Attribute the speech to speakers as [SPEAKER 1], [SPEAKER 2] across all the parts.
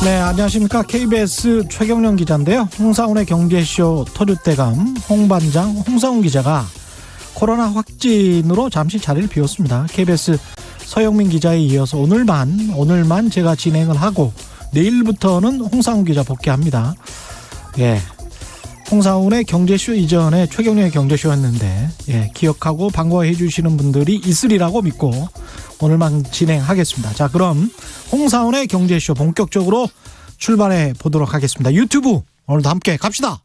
[SPEAKER 1] 네, 안녕하십니까. KBS 최경련 기자인데요. 홍사훈의 경제쇼 토류대감 홍반장 홍사훈 기자가 코로나 확진으로 잠시 자리를 비웠습니다. KBS 서영민 기자에 이어서 오늘만 제가 진행을 하고 내일부터는 홍사훈 기자 복귀합니다. 예, 홍사훈의 경제쇼 이전에 최경련의 경제쇼였는데, 예, 기억하고 반가워해 주시는 분들이 있으리라고 믿고 오늘만 진행하겠습니다. 자, 그럼 홍사훈의 경제쇼 본격적으로 출발해 보도록 하겠습니다. 유튜브 오늘도 함께 갑시다.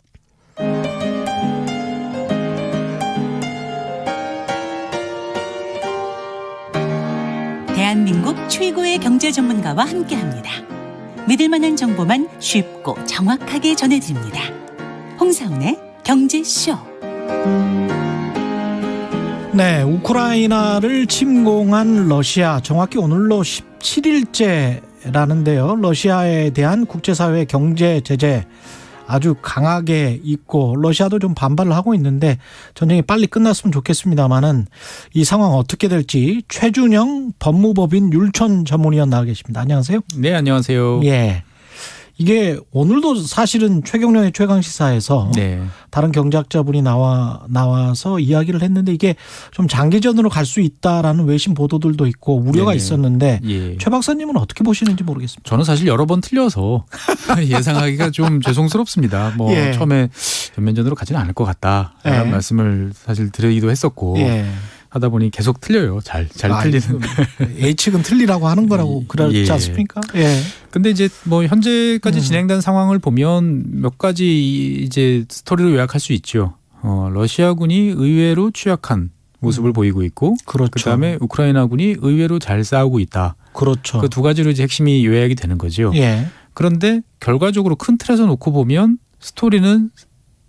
[SPEAKER 2] 대한민국 최고의 경제 전문가와 함께합니다. 믿을 만한 정보만 쉽고 정확하게 전해드립니다. 홍사훈의 경제쇼.
[SPEAKER 1] 네, 우크라이나를 침공한 러시아, 정확히 오늘로 17일째라는데요. 러시아에 대한 국제사회의 경제 제재 아주 강하게 있고 러시아도 좀 반발을 하고 있는데 전쟁이 빨리 끝났으면 좋겠습니다만은 이 상황 어떻게 될지 최준영 법무법인 율촌 전문위원 나와 계십니다. 안녕하세요.
[SPEAKER 3] 네, 안녕하세요.
[SPEAKER 1] 예. 이게 오늘도 사실은 최경련의 최강시사에서
[SPEAKER 3] 네.
[SPEAKER 1] 다른 경제학자분이 나와서 이야기를 했는데 이게 좀 장기전으로 갈 수 있다라는 외신 보도들도 있고 우려가
[SPEAKER 3] 네네.
[SPEAKER 1] 있었는데
[SPEAKER 3] 예.
[SPEAKER 1] 최 박사님은 어떻게 보시는지 모르겠습니다.
[SPEAKER 3] 저는 사실 여러 번 틀려서 예상하기가 좀 죄송스럽습니다. 뭐
[SPEAKER 1] 예.
[SPEAKER 3] 처음에 전면전으로 가지는 않을 것 같다라는
[SPEAKER 1] 예.
[SPEAKER 3] 말씀을 사실 드리기도 했었고
[SPEAKER 1] 예.
[SPEAKER 3] 하다 보니 계속 틀려요. 잘 틀리는.
[SPEAKER 1] 예측은 틀리라고 하는 거라고 그렇지
[SPEAKER 3] 예.
[SPEAKER 1] 않습니까? 예.
[SPEAKER 3] 근데 이제 뭐 현재까지 진행된 상황을 보면 몇 가지 이제 스토리로 요약할 수 있죠. 러시아군이 의외로 취약한 모습을 보이고 있고,
[SPEAKER 1] 그렇죠.
[SPEAKER 3] 그다음에 우크라이나군이 의외로 잘 싸우고 있다.
[SPEAKER 1] 그렇죠.
[SPEAKER 3] 그 두 가지로 이제 핵심이 요약이 되는 거죠.
[SPEAKER 1] 예.
[SPEAKER 3] 그런데 결과적으로 큰 틀에서 놓고 보면 스토리는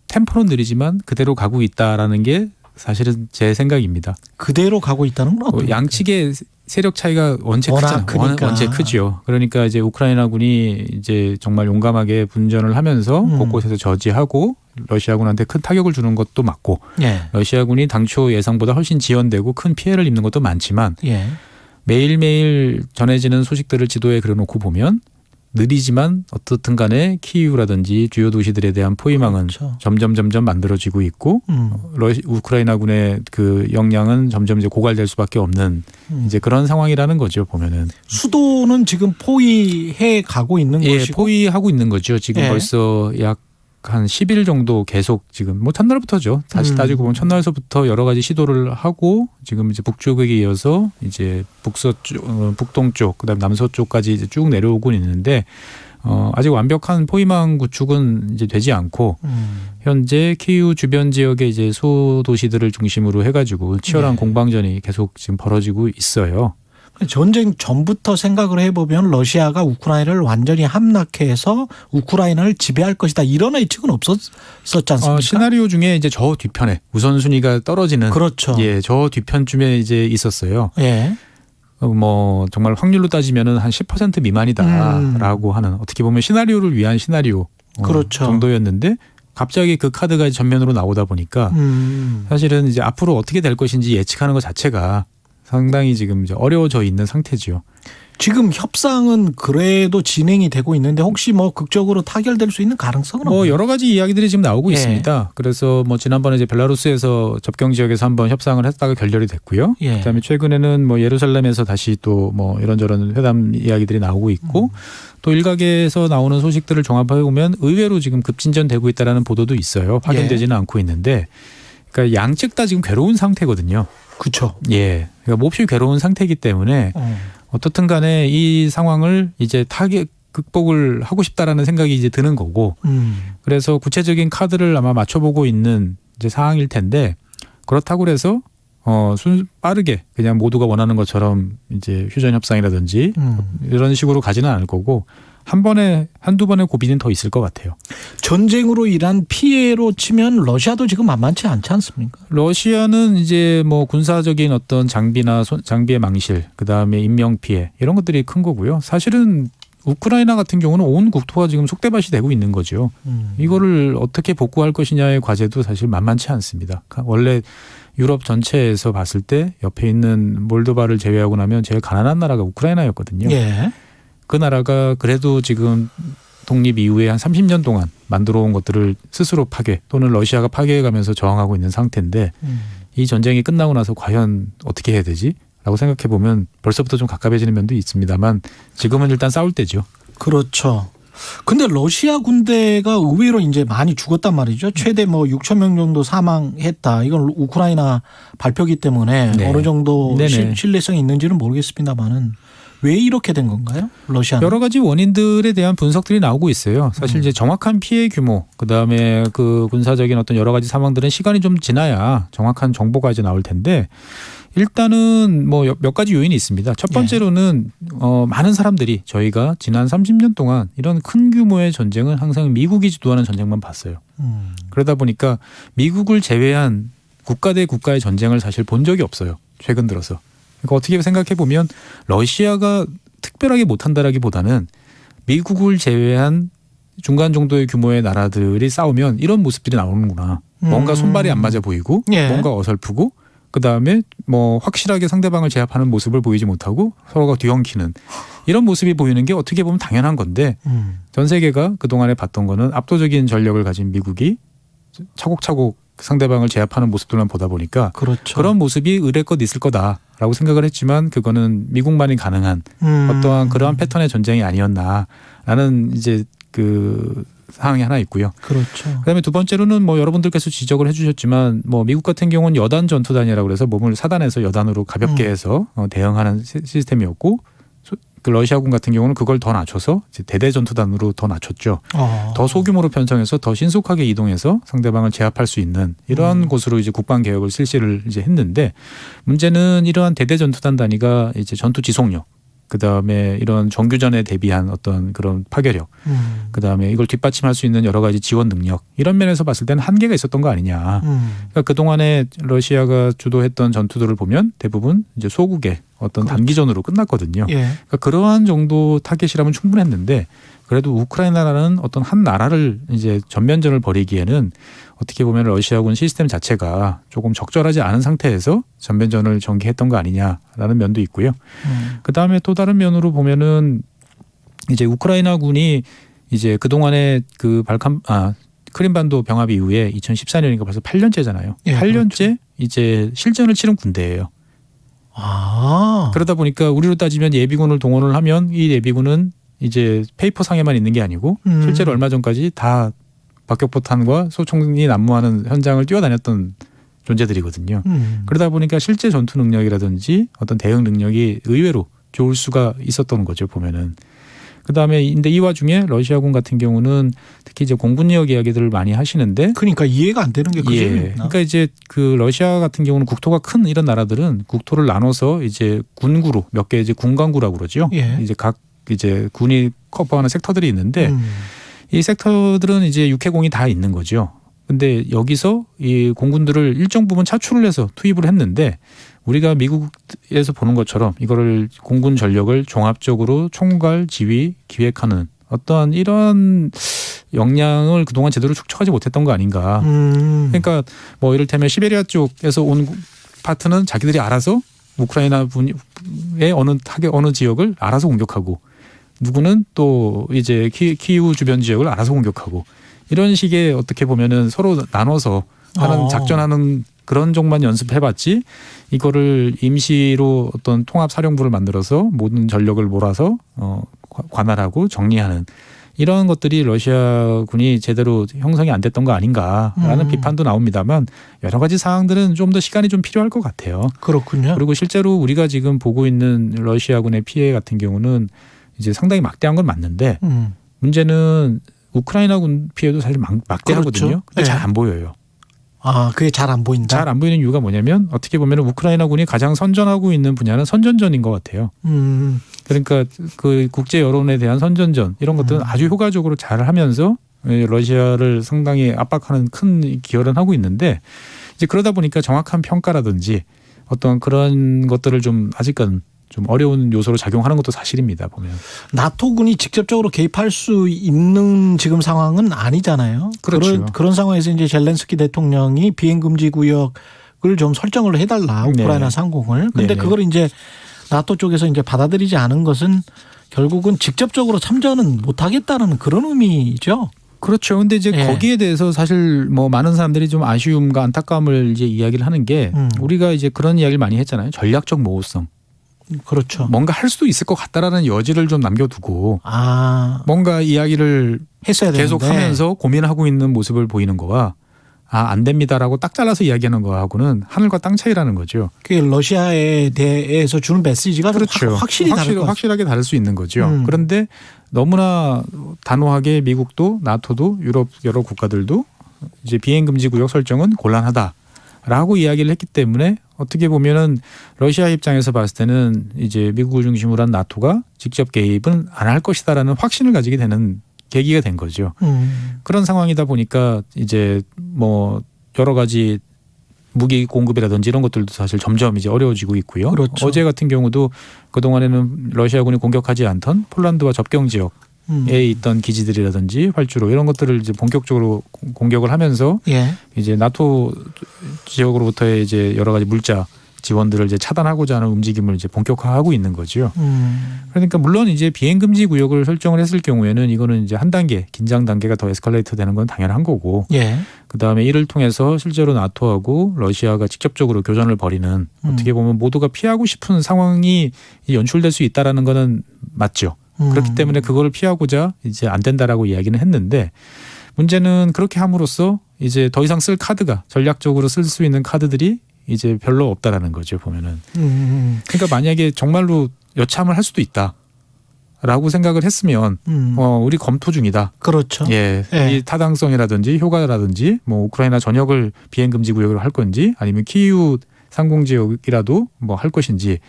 [SPEAKER 3] 템포는 느리지만 그대로 가고 있다라는 게 사실은 제 생각입니다.
[SPEAKER 1] 그대로 가고 있다는 건 어떤
[SPEAKER 3] 양측의 세력 차이가 원체
[SPEAKER 1] 워낙
[SPEAKER 3] 크잖아요.
[SPEAKER 1] 크니까.
[SPEAKER 3] 원체 크죠. 그러니까 이제 우크라이나군이 이제 정말 용감하게 분전을 하면서 곳곳에서 저지하고 러시아군한테 큰 타격을 주는 것도 맞고,
[SPEAKER 1] 예.
[SPEAKER 3] 러시아군이 당초 예상보다 훨씬 지연되고 큰 피해를 입는 것도 많지만
[SPEAKER 1] 예.
[SPEAKER 3] 매일매일 전해지는 소식들을 지도에 그려놓고 보면 느리지만 어떻든 간에 키이우라든지 주요 도시들에 대한 포위망은
[SPEAKER 1] 그렇죠.
[SPEAKER 3] 점점 만들어지고 있고, 우크라이나군의 그 역량은 점점 이제 고갈될 수밖에 없는 이제 그런 상황이라는 거죠. 보면은
[SPEAKER 1] 수도는 지금 포위해 가고 있는 것이고
[SPEAKER 3] 포위하고 있는 거죠. 지금
[SPEAKER 1] 예.
[SPEAKER 3] 벌써 약 한 10일 정도 계속 지금 뭐 첫날부터죠. 다시 따지고 보면 첫날서부터 여러 가지 시도를 하고 지금 이제 북쪽에 이어서 이제 북동쪽 그다음 남서쪽까지 이제 쭉 내려오고 있는데 아직 완벽한 포위망 구축은 이제 되지 않고 현재 키이우 주변 지역의 이제 소도시들을 중심으로 해가지고 치열한
[SPEAKER 1] 네.
[SPEAKER 3] 공방전이 계속 지금 벌어지고 있어요.
[SPEAKER 1] 전쟁 전부터 생각을 해보면 러시아가 우크라이나를 완전히 함락해서 우크라이나를 지배할 것이다 이런 예측은 없었지 않습니까?
[SPEAKER 3] 시나리오 중에 이제 저 뒤편에 우선순위가 떨어지는
[SPEAKER 1] 그렇죠.
[SPEAKER 3] 예, 저 뒤편쯤에 이제 있었어요.
[SPEAKER 1] 예.
[SPEAKER 3] 뭐 정말 확률로 따지면은 한 10% 미만이다라고 하는 어떻게 보면 시나리오를 위한 시나리오
[SPEAKER 1] 그렇죠.
[SPEAKER 3] 정도였는데 갑자기 그 카드가 전면으로 나오다 보니까 사실은 이제 앞으로 어떻게 될 것인지 예측하는 것 자체가 상당히 지금 이제 어려워져 있는 상태지요.
[SPEAKER 1] 지금 협상은 그래도 진행이 되고 있는데 혹시 뭐 극적으로 타결될 수 있는 가능성은
[SPEAKER 3] 뭐
[SPEAKER 1] 없나요?
[SPEAKER 3] 여러 가지 이야기들이 지금 나오고
[SPEAKER 1] 예.
[SPEAKER 3] 있습니다. 그래서 뭐 지난번에 이제 벨라루스에서 접경 지역에서 한번 협상을 했다가 결렬이 됐고요.
[SPEAKER 1] 예.
[SPEAKER 3] 그다음에 최근에는 뭐 예루살렘에서 다시 또 뭐 이런저런 회담 이야기들이 나오고 있고 또 일각에서 나오는 소식들을 종합해 보면 의외로 지금 급진전되고 있다라는 보도도 있어요. 확인되지는 않고 있는데, 그러니까 양측 다 지금 괴로운 상태거든요.
[SPEAKER 1] 그렇죠.
[SPEAKER 3] 예, 그러니까 몹시 괴로운 상태이기 때문에 어떻든 간에 이 상황을 이제 극복을 하고 싶다라는 생각이 이제 드는 거고, 그래서 구체적인 카드를 아마 맞춰보고 있는 이제 상황일 텐데, 그렇다고 그래서 빠르게 그냥 모두가 원하는 것처럼 이제 휴전 협상이라든지 이런 식으로 가지는 않을 거고, 한두 번의 고비는 더 있을 것 같아요.
[SPEAKER 1] 전쟁으로 인한 피해로 치면 러시아도 지금 만만치 않지 않습니까?
[SPEAKER 3] 러시아는 이제 뭐 군사적인 어떤 장비의 망실, 그다음에 인명 피해 이런 것들이 큰 거고요. 사실은 우크라이나 같은 경우는 온 국토가 지금 속대밭이 되고 있는 거죠. 이거를 어떻게 복구할 것이냐의 과제도 사실 만만치 않습니다. 원래 유럽 전체에서 봤을 때 옆에 있는 몰도바를 제외하고 나면 제일 가난한 나라가 우크라이나였거든요.
[SPEAKER 1] 예.
[SPEAKER 3] 그 나라가 그래도 지금 독립 이후에 한 30년 동안 만들어 온 것들을 스스로 파괴 또는 러시아가 파괴해가면서 저항하고 있는 상태인데 이 전쟁이 끝나고 나서 과연 어떻게 해야 되지? 라고 생각해 보면 벌써부터 좀 갑갑해지는 면도 있습니다만 지금은 일단 싸울 때죠.
[SPEAKER 1] 그렇죠. 근데 러시아 군대가 의외로 이제 많이 죽었단 말이죠. 최대 뭐 6천 명 정도 사망했다. 이건 우크라이나 발표기 때문에
[SPEAKER 3] 네.
[SPEAKER 1] 어느 정도
[SPEAKER 3] 네네.
[SPEAKER 1] 신뢰성이 있는지는 모르겠습니다만은 왜 이렇게 된 건가요? 러시아는?
[SPEAKER 3] 여러 가지 원인들에 대한 분석들이 나오고 있어요. 사실 이제 정확한 피해 규모, 그다음에 그 군사적인 어떤 여러 가지 상황들은 시간이 좀 지나야 정확한 정보가 이제 나올 텐데 일단은 뭐 몇 가지 요인이 있습니다. 첫 번째로는 많은 사람들이 저희가 지난 30년 동안 이런 큰 규모의 전쟁은 항상 미국이 주도하는 전쟁만 봤어요. 그러다 보니까 미국을 제외한 국가 대 국가의 전쟁을 사실 본 적이 없어요. 최근 들어서. 그러니까 어떻게 생각해 보면 러시아가 특별하게 못한다라기보다는 미국을 제외한 중간 정도의 규모의 나라들이 싸우면 이런 모습들이 나오는구나. 뭔가 손발이 안 맞아 보이고
[SPEAKER 1] 예.
[SPEAKER 3] 뭔가 어설프고 그다음에 뭐 확실하게 상대방을 제압하는 모습을 보이지 못하고 서로가 뒤엉키는 이런 모습이 보이는 게 어떻게 보면 당연한 건데 전 세계가 그동안에 봤던 거는 압도적인 전력을 가진 미국이 차곡차곡 상대방을 제압하는 모습들만 보다 보니까
[SPEAKER 1] 그렇죠.
[SPEAKER 3] 그런 모습이 의례껏 있을 거다라고 생각을 했지만 그거는 미국만이 가능한 어떠한 그러한 패턴의 전쟁이 아니었나라는 이제 그 상황이 하나 있고요.
[SPEAKER 1] 그렇죠.
[SPEAKER 3] 그다음에 두 번째로는 뭐 여러분들께서 지적을 해주셨지만 뭐 미국 같은 경우는 여단 전투단이라고 그래서 몸을 사단에서 여단으로 가볍게 해서 대응하는 시스템이었고 그 러시아군 같은 경우는 그걸 더 낮춰서 이제 대대 전투단으로 더 낮췄죠. 더 소규모로 편성해서 더 신속하게 이동해서 상대방을 제압할 수 있는 이러한 곳으로 이제 국방 개혁을 실시를 이제 했는데 문제는 이러한 대대 전투단 단위가 이제 전투 지속력 그다음에 이런 정규전에 대비한 어떤 그런 파괴력 그다음에 이걸 뒷받침할 수 있는 여러 가지 지원 능력 이런 면에서 봤을 때는 한계가 있었던 거 아니냐. 그러니까 그동안에 러시아가 주도했던 전투들을 보면 대부분 이제 소국의 어떤
[SPEAKER 1] 그렇죠.
[SPEAKER 3] 단기전으로 끝났거든요.
[SPEAKER 1] 예.
[SPEAKER 3] 그러니까 그러한 정도 타겟이라면 충분했는데 그래도 우크라이나라는 어떤 한 나라를 이제 전면전을 벌이기에는 어떻게 보면 러시아군 시스템 자체가 조금 적절하지 않은 상태에서 전면전을 전개했던 거 아니냐라는 면도 있고요. 그다음에 또 다른 면으로 보면은 이제 우크라이나군이 이제 그동안에 그 크림반도 병합 이후에 2014년이니까 벌써 8년째잖아요.
[SPEAKER 1] 예,
[SPEAKER 3] 8년째
[SPEAKER 1] 그렇죠.
[SPEAKER 3] 이제 실전을 치른 군대예요. 그러다 보니까 우리로 따지면 예비군을 동원을 하면 이 예비군은 이제 페이퍼상에만 있는 게 아니고 실제로 얼마 전까지 다 박격포탄과 소총이 난무하는 현장을 뛰어다녔던 존재들이거든요. 그러다 보니까 실제 전투 능력이라든지 어떤 대응 능력이 의외로 좋을 수가 있었던 거죠, 보면은. 그다음에 근데 이 와중에 러시아군 같은 경우는 특히 이제 공군력 이야기들을 많이 하시는데
[SPEAKER 1] 그러니까 이해가 안 되는 게 그 점입니다.
[SPEAKER 3] 그러니까 이제 그 러시아 같은 경우는 국토가 큰 이런 나라들은 국토를 나눠서 이제 군구로 몇 개 이제 군강구라고 그러죠.
[SPEAKER 1] 예.
[SPEAKER 3] 이제 각 이제 군이 커버하는 섹터들이 있는데 이 섹터들은 이제 육해공이 다 있는 거죠. 근데 여기서 이 공군들을 일정 부분 차출을 해서 투입을 했는데 우리가 미국에서 보는 것처럼 이거를 공군 전력을 종합적으로 총괄, 지휘, 기획하는 어떠한 이런 역량을 그동안 제대로 축적하지 못했던 거 아닌가. 그러니까 뭐 이를테면 시베리아 쪽에서 온 파트는 자기들이 알아서 우크라이나 분의 어느 지역을 알아서 공격하고 누구는 또 이제 키이우 주변 지역을 알아서 공격하고 이런 식의 어떻게 보면은 서로 나눠서 하는 작전하는 그런 쪽만 연습해봤지 이거를 임시로 어떤 통합사령부를 만들어서 모든 전력을 몰아서 관할하고 정리하는 이런 것들이 러시아군이 제대로 형성이 안 됐던 거 아닌가라는 비판도 나옵니다만 여러 가지 사항들은 좀 더 시간이 좀 필요할 것 같아요.
[SPEAKER 1] 그렇군요.
[SPEAKER 3] 그리고 실제로 우리가 지금 보고 있는 러시아군의 피해 같은 경우는 이제 상당히 막대한 건 맞는데 문제는 우크라이나군 피해도 사실 막대하거든요.
[SPEAKER 1] 그렇죠.
[SPEAKER 3] 근데
[SPEAKER 1] 네.
[SPEAKER 3] 잘 안 보여요.
[SPEAKER 1] 그게 잘 안 보인다.
[SPEAKER 3] 잘 안 보이는 이유가 뭐냐면 어떻게 보면 우크라이나군이 가장 선전하고 있는 분야는 선전전인 것 같아요. 그러니까 그 국제 여론에 대한 선전전 이런 것들은 아주 효과적으로 잘 하면서 러시아를 상당히 압박하는 큰 기여를 하고 있는데 이제 그러다 보니까 정확한 평가라든지 어떤 그런 것들을 좀 아직은 좀 어려운 요소로 작용하는 것도 사실입니다. 보면.
[SPEAKER 1] 나토군이 직접적으로 개입할 수 있는 지금 상황은 아니잖아요.
[SPEAKER 3] 그렇죠.
[SPEAKER 1] 그런 상황에서 이제 젤렌스키 대통령이 비행금지 구역을 좀 설정을 해달라 우크라이나
[SPEAKER 3] 네.
[SPEAKER 1] 상공을. 근데
[SPEAKER 3] 네네.
[SPEAKER 1] 그걸 이제 나토 쪽에서 이제 받아들이지 않은 것은 결국은 직접적으로 참전은 못하겠다는 그런 의미죠.
[SPEAKER 3] 그렇죠. 근데 이제
[SPEAKER 1] 예.
[SPEAKER 3] 거기에 대해서 사실 뭐 많은 사람들이 좀 아쉬움과 안타까움을 이제 이야기를 하는 게 우리가 이제 그런 이야기를 많이 했잖아요. 전략적 모호성.
[SPEAKER 1] 그렇죠.
[SPEAKER 3] 뭔가 할 수도 있을 것 같다라는 여지를 좀 남겨두고 뭔가 이야기를
[SPEAKER 1] 했어야 되는데
[SPEAKER 3] 계속하면서 고민하고 있는 모습을 보이는 거와 안 됩니다라고 딱 잘라서 이야기하는 거하고는 하늘과 땅 차이라는 거죠.
[SPEAKER 1] 그게 러시아에 대해서 주는 메시지가
[SPEAKER 3] 그렇죠.
[SPEAKER 1] 확실히 다를 것
[SPEAKER 3] 확실하게 다를 수 있는 거죠. 그런데 너무나 단호하게 미국도 나토도 유럽 여러 국가들도 이제 비행 금지 구역 설정은 곤란하다라고 이야기를 했기 때문에 어떻게 보면은 러시아 입장에서 봤을 때는 이제 미국을 중심으로 한 나토가 직접 개입은 안 할 것이다라는 확신을 가지게 되는 계기가 된 거죠. 그런 상황이다 보니까 이제 뭐 여러 가지 무기 공급이라든지 이런 것들도 사실 점점 이제 어려워지고 있고요.
[SPEAKER 1] 그렇죠.
[SPEAKER 3] 어제 같은 경우도 그동안에는 러시아군이 공격하지 않던 폴란드와 접경 지역에 있던 기지들이라든지 활주로 이런 것들을 이제 본격적으로 공격을 하면서
[SPEAKER 1] 예.
[SPEAKER 3] 이제 나토 지역으로부터의 이제 여러 가지 물자 지원들을 이제 차단하고자 하는 움직임을 이제 본격화하고 있는 거죠. 그러니까 물론 이제 비행 금지 구역을 설정을 했을 경우에는 이거는 이제 한 단계 긴장 단계가 더 에스컬레이트 되는 건 당연한 거고.
[SPEAKER 1] 예.
[SPEAKER 3] 그다음에 이를 통해서 실제로 나토하고 러시아가 직접적으로 교전을 벌이는 어떻게 보면 모두가 피하고 싶은 상황이 연출될 수 있다라는 거는 맞죠. 그렇기 때문에 그걸 피하고자 이제 안 된다라고 이야기는 했는데 문제는 그렇게 함으로써 이제 더 이상 쓸 카드가 전략적으로 쓸 수 있는 카드들이 이제 별로 없다라는 거죠, 보면은. 그러니까 만약에 정말로 여참을 할 수도 있다라고 생각을 했으면 우리 검토 중이다.
[SPEAKER 1] 그렇죠.
[SPEAKER 3] 예.
[SPEAKER 1] 예.
[SPEAKER 3] 이 타당성이라든지 효과라든지 뭐 우크라이나 전역을 비행 금지 구역으로 할 건지 아니면 키이우 상공 지역이라도 뭐 할 것인지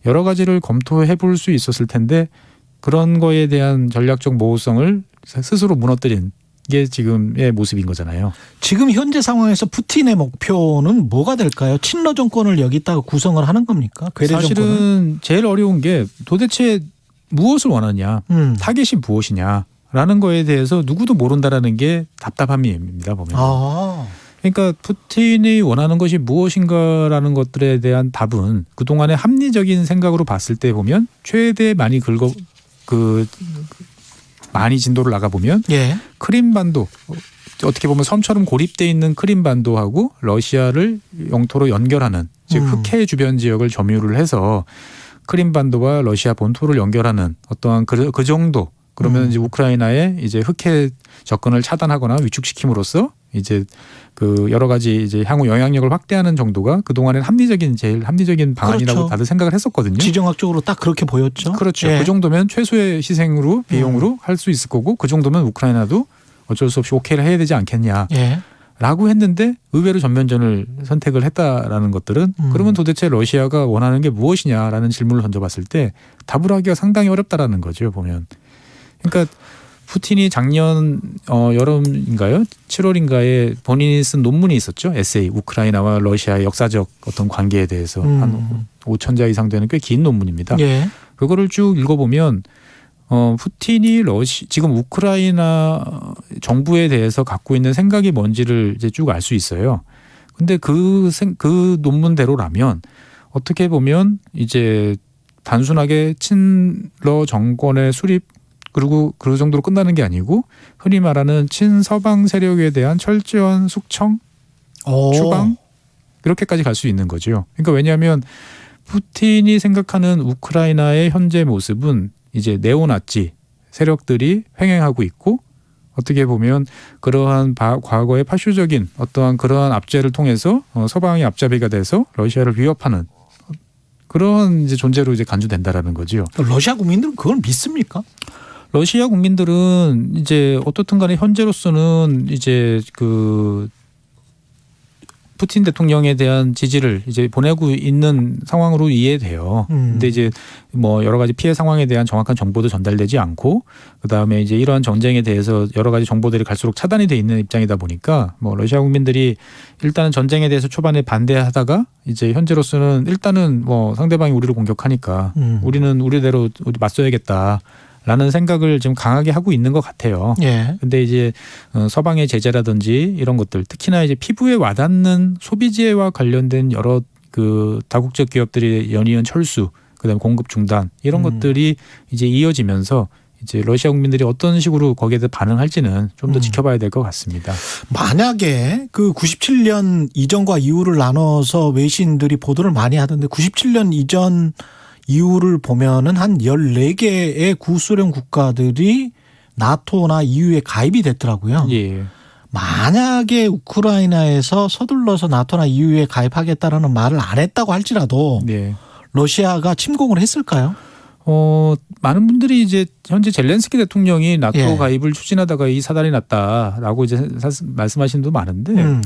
[SPEAKER 3] 여러 가지를 검토해 볼 수 있었을 텐데 그런 거에 대한 전략적 모호성을 스스로 무너뜨린 게 지금의 모습인 거잖아요.
[SPEAKER 1] 지금 현재 상황에서 푸틴의 목표는 뭐가 될까요? 친러 정권을 여기다가 구성을 하는 겁니까? 괴뢰
[SPEAKER 3] 사실은
[SPEAKER 1] 정권을?
[SPEAKER 3] 제일 어려운 게 도대체 무엇을 원하냐, 타겟이 무엇이냐라는 거에 대해서 누구도 모른다라는 게 답답함입니다. 보면. 그러니까 푸틴이 원하는 것이 무엇인가라는 것들에 대한 답은 그동안의 합리적인 생각으로 봤을 때 보면 최대 많이 많이 진도를 나가 보면
[SPEAKER 1] 예.
[SPEAKER 3] 크림반도 어떻게 보면 섬처럼 고립돼 있는 크림반도하고 러시아를 영토로 연결하는 즉 흑해 주변 지역을 점유를 해서 크림반도와 러시아 본토를 연결하는 어떠한 그 정도 그러면 이제 우크라이나의 이제 흑해 접근을 차단하거나 위축시킴으로써 이제 그 여러 가지 이제 향후 영향력을 확대하는 정도가 그동안엔 제일 합리적인 방안이라고
[SPEAKER 1] 그렇죠.
[SPEAKER 3] 다들 생각을 했었거든요.
[SPEAKER 1] 지정학적으로 딱 그렇게 보였죠.
[SPEAKER 3] 그렇죠.
[SPEAKER 1] 예.
[SPEAKER 3] 그 정도면 최소의 희생으로 비용으로 할 수 있을 거고 그 정도면 우크라이나도 어쩔 수 없이 오케이를 해야 되지 않겠냐.
[SPEAKER 1] 예.
[SPEAKER 3] 라고 했는데 의외로 전면전을 선택을 했다라는 것들은 그러면 도대체 러시아가 원하는 게 무엇이냐라는 질문을 던져봤을 때 답을 하기가 상당히 어렵다라는 거죠. 보면. 그러니까 푸틴이 작년 여름인가요? 7월인가에 본인이 쓴 논문이 있었죠. 에세이 우크라이나와 러시아의 역사적 어떤 관계에 대해서 한 5,000자 이상 되는 꽤 긴 논문입니다.
[SPEAKER 1] 예.
[SPEAKER 3] 그거를 쭉 읽어보면 푸틴이 지금 우크라이나 정부에 대해서 갖고 있는 생각이 뭔지를 이제 쭉 알 수 있어요. 근데 그 논문대로라면 어떻게 보면 이제 단순하게 친러 정권의 수립 그리고 그 정도로 끝나는 게 아니고 흔히 말하는 친서방 세력에 대한 철저한 숙청, 추방 이렇게까지 갈 수 있는 거죠. 그러니까 왜냐하면 푸틴이 생각하는 우크라이나의 현재 모습은 이제 네오나치 세력들이 횡행하고 있고 어떻게 보면 그러한 과거의 파쇼적인 어떠한 그러한 압제를 통해서 서방이 앞잡이가 돼서 러시아를 위협하는 그런 이제 존재로 이제 간주된다라는 거죠.
[SPEAKER 1] 러시아 국민들은 그걸 믿습니까?
[SPEAKER 3] 러시아 국민들은 이제 어떻든 간에 현재로서는 이제 그 푸틴 대통령에 대한 지지를 이제 보내고 있는 상황으로 이해돼요. 근데 이제 뭐 여러 가지 피해 상황에 대한 정확한 정보도 전달되지 않고 그다음에 이제 이러한 전쟁에 대해서 여러 가지 정보들이 갈수록 차단이 돼 있는 입장이다 보니까 뭐 러시아 국민들이 일단은 전쟁에 대해서 초반에 반대하다가 이제 현재로서는 일단은 뭐 상대방이 우리를 공격하니까 우리는 우리대로 맞서야겠다. 라는 생각을 지금 강하게 하고 있는 것 같아요.
[SPEAKER 1] 예.
[SPEAKER 3] 근데 이제 서방의 제재라든지 이런 것들 특히나 이제 피부에 와닿는 소비재와 관련된 여러 그 다국적 기업들의 연이은 철수 그다음에 공급 중단 이런 것들이 이제 이어지면서 이제 러시아 국민들이 어떤 식으로 거기에 대해 반응할지는 좀 더 지켜봐야 될 것 같습니다.
[SPEAKER 1] 만약에 그 97년 이전과 이후를 나눠서 외신들이 보도를 많이 하던데 97년 이전 이후를 보면은 한 14개의 구소련 국가들이 나토나 EU에 가입이 됐더라고요.
[SPEAKER 3] 예.
[SPEAKER 1] 만약에 우크라이나에서 서둘러서 나토나 EU에 가입하겠다라는 말을 안 했다고 할지라도
[SPEAKER 3] 네.
[SPEAKER 1] 러시아가 침공을 했을까요?
[SPEAKER 3] 많은 분들이 이제 현재 젤렌스키 대통령이 나토
[SPEAKER 1] 예.
[SPEAKER 3] 가입을 추진하다가 이 사달이 났다라고 이제 말씀하시는 분도 많은데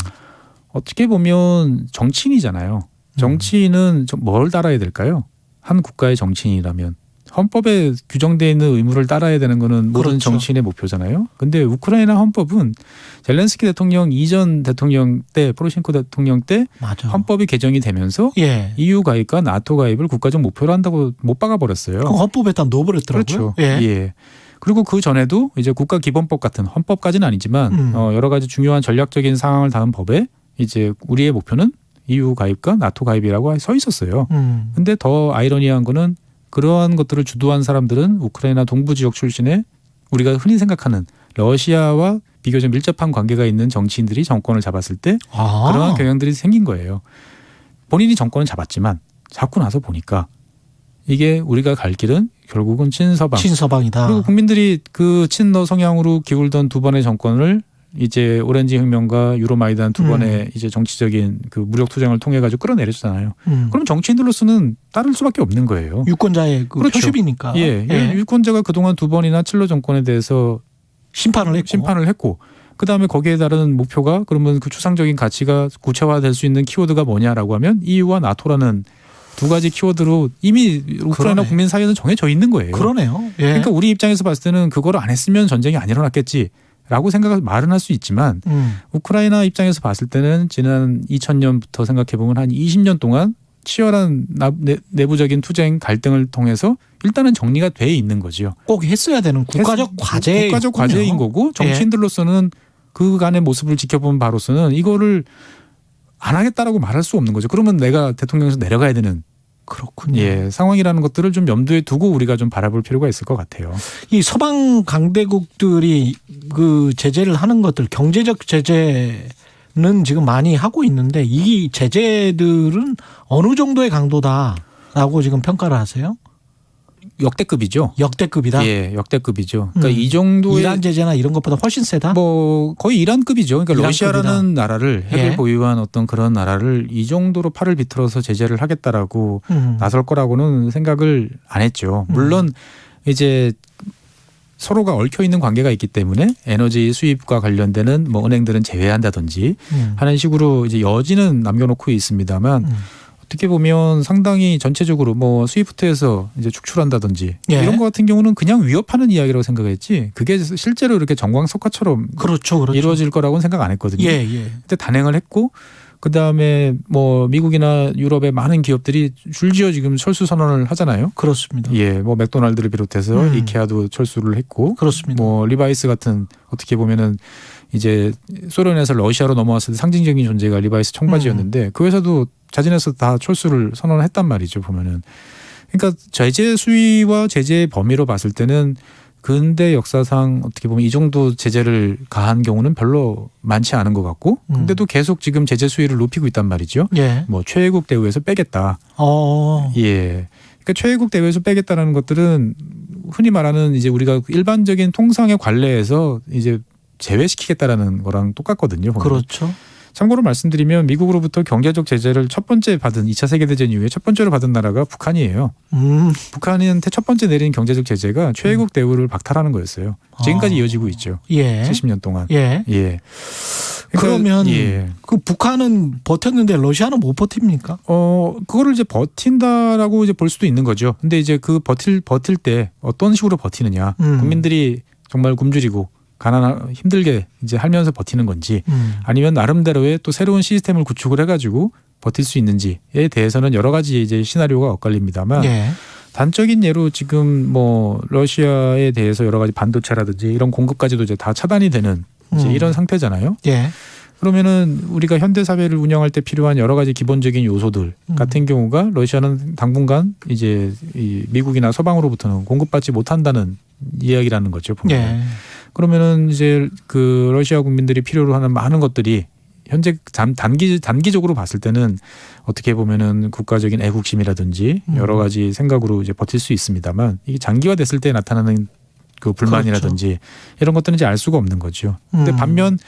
[SPEAKER 3] 어떻게 보면 정치인이잖아요. 정치인은 뭘 따라야 될까요? 한 국가의 정치인이라면 헌법에 규정되어 있는 의무를 따라야 되는 거는 모든
[SPEAKER 1] 그렇죠.
[SPEAKER 3] 정치인의 목표잖아요. 근데 우크라이나 헌법은 젤렌스키 대통령 이전 대통령 때 포로셴코 대통령 때
[SPEAKER 1] 맞아.
[SPEAKER 3] 헌법이 개정이 되면서
[SPEAKER 1] 예.
[SPEAKER 3] EU 가입과 나토 가입을 국가적 목표로 한다고 못 박아버렸어요.
[SPEAKER 1] 그 헌법에다 넣어버렸더라고요.
[SPEAKER 3] 그렇죠. 예. 그리고 그 전에도 이제 국가기본법 같은 헌법까지는 아니지만 여러 가지 중요한 전략적인 상황을 담은 법에 이제 우리의 목표는 EU 가입과 나토 가입이라고 써 있었어요. 근데 더 아이러니한 거는 그러한 것들을 주도한 사람들은 우크라이나 동부 지역 출신의 우리가 흔히 생각하는 러시아와 비교적 밀접한 관계가 있는 정치인들이 정권을 잡았을 때 그러한 경향들이 생긴 거예요. 본인이 정권을 잡았지만 잡고 나서 보니까 이게 우리가 갈 길은 결국은
[SPEAKER 1] 친서방이다.
[SPEAKER 3] 그리고 국민들이 그 친러 성향으로 기울던 두 번의 정권을 이제 오렌지 혁명과 유로마이단 두 번의 이제 정치적인 그 무력 투쟁을 통해 가지고 끌어내렸잖아요. 그럼 정치인들로서는 따를 수밖에 없는 거예요.
[SPEAKER 1] 유권자의 그
[SPEAKER 3] 그렇죠.
[SPEAKER 1] 표심이니까.
[SPEAKER 3] 예. 유권자가 그동안 두 번이나 칠러 정권에 대해서 심판을 했고 그다음에 거기에 따른 목표가 그러면 그 추상적인 가치가 구체화될 수 있는 키워드가 뭐냐라고 하면 EU와 나토라는 두 가지 키워드로 이미 우크라이나 국민 사이에는 정해져 있는 거예요.
[SPEAKER 1] 그러네요. 예.
[SPEAKER 3] 그러니까 우리 입장에서 봤을 때는 그거를 안 했으면 전쟁이 안 일어났겠지라고 생각을 말은 할 수 있지만 우크라이나 입장에서 봤을 때는 지난 2000년부터 생각해 보면 한 20년 동안 치열한 내부적인 투쟁 갈등을 통해서 일단은 정리가 돼 있는 거지요.
[SPEAKER 1] 꼭 했어야 되는 국가적
[SPEAKER 3] 과제인 거고 정치인들로서는 그간의 모습을 지켜본 바로서는 이거를 안 하겠다라고 말할 수 없는 거죠. 그러면 내가 대통령에서 내려가야 되는
[SPEAKER 1] 그렇군요.
[SPEAKER 3] 예, 상황이라는 것들을 좀 염두에 두고 우리가 좀 바라볼 필요가 있을 것 같아요.
[SPEAKER 1] 이 서방 강대국들이 그 제재를 하는 것들 경제적 제재는 지금 많이 하고 있는데 이 제재들은 어느 정도의 강도다라고 지금 평가를 하세요?
[SPEAKER 3] 역대급이죠.
[SPEAKER 1] 역대급이다.
[SPEAKER 3] 예, 역대급이죠. 그러니까 이 정도의
[SPEAKER 1] 이란 제재나 이런 것보다 훨씬 세다.
[SPEAKER 3] 뭐 거의 이란급이죠. 그러니까
[SPEAKER 1] 이란급이다.
[SPEAKER 3] 러시아라는 나라를 핵을
[SPEAKER 1] 예.
[SPEAKER 3] 보유한 어떤 그런 나라를 이 정도로 팔을 비틀어서 제재를 하겠다라고 나설 거라고는 생각을 안 했죠. 물론 이제 서로가 얽혀 있는 관계가 있기 때문에 에너지 수입과 관련되는 뭐 은행들은 제외한다든지 하는 식으로 이제 여지는 남겨놓고 있습니다만. 어떻게 보면 상당히 전체적으로 뭐 스위프트에서 이제 축출한다든지
[SPEAKER 1] 예.
[SPEAKER 3] 이런 것 같은 경우는 그냥 위협하는 이야기라고 생각했지 그게 실제로 이렇게 정광석화처럼
[SPEAKER 1] 그렇죠.
[SPEAKER 3] 이루어질 거라고는 생각 안 했거든요.
[SPEAKER 1] 예.
[SPEAKER 3] 근데 단행을 했고 그다음에 뭐 미국이나 유럽의 많은 기업들이 줄지어 지금 철수 선언을 하잖아요.
[SPEAKER 1] 그렇습니다.
[SPEAKER 3] 예, 뭐 맥도날드를 비롯해서 이케아도 철수를 했고
[SPEAKER 1] 그렇습니다.
[SPEAKER 3] 뭐 리바이스 같은 어떻게 보면은 이제 소련에서 러시아로 넘어왔을 때 상징적인 존재가 리바이스 청바지였는데 그 회사도 자진해서 다 철수를 선언을 했단 말이죠. 보면은 그러니까 제재 수위와 제재 범위로 봤을 때는 근대 역사상 어떻게 보면 이 정도 제재를 가한 경우는 별로 많지 않은 것 같고 근데도 계속 지금 제재 수위를 높이고 있단 말이죠.
[SPEAKER 1] 예.
[SPEAKER 3] 뭐 최애국 대우에서 빼겠다. 예. 그러니까 최애국 대우에서 빼겠다라는 것들은 흔히 말하는 이제 우리가 일반적인 통상의 관례에서 이제 제외시키겠다라는 거랑 똑같거든요. 보면.
[SPEAKER 1] 그렇죠.
[SPEAKER 3] 참고로 말씀드리면 미국으로부터 경제적 제재를 첫 번째 받은 2차 세계대전 이후에 첫 번째로 받은 나라가 북한이에요. 북한한테 첫 번째 내린 경제적 제재가 최애국 대우를 박탈하는 거였어요. 지금까지 이어지고 있죠.
[SPEAKER 1] 예.
[SPEAKER 3] 70년 동안.
[SPEAKER 1] 예.
[SPEAKER 3] 예.
[SPEAKER 1] 그러면
[SPEAKER 3] 예.
[SPEAKER 1] 그 북한은 버텼는데 러시아는 못 버팁니까?
[SPEAKER 3] 그거를 이제 버틴다라고 이제 볼 수도 있는 거죠. 근데 이제 그 버틸 때 어떤 식으로 버티느냐. 국민들이 정말 굶주리고 힘들게 이제 하면서 버티는 건지 아니면 나름대로의 또 새로운 시스템을 구축을 해가지고 버틸 수 있는지에 대해서는 여러 가지 이제 시나리오가 엇갈립니다만
[SPEAKER 1] 예.
[SPEAKER 3] 단적인 예로 지금 뭐 러시아에 대해서 여러 가지 반도체라든지 이런 공급까지도 이제 다 차단이 되는 이제 이런 상태잖아요.
[SPEAKER 1] 예.
[SPEAKER 3] 그러면은 우리가 현대 사회를 운영할 때 필요한 여러 가지 기본적인 요소들 같은 경우가 러시아는 당분간 이제 이 미국이나 서방으로부터는 공급받지 못한다는 이야기라는 거죠. 보면.
[SPEAKER 1] 예.
[SPEAKER 3] 그러면은 이제 그 러시아 국민들이 필요로 하는 많은 것들이 현재 단기적으로 봤을 때는 어떻게 보면은 국가적인 애국심이라든지 여러 가지 생각으로 이제 버틸 수 있습니다만 이게 장기화 됐을 때 나타나는 그 불만이라든지
[SPEAKER 1] 그렇죠.
[SPEAKER 3] 이런 것들은 이제 알 수가 없는 거죠. 근데 반면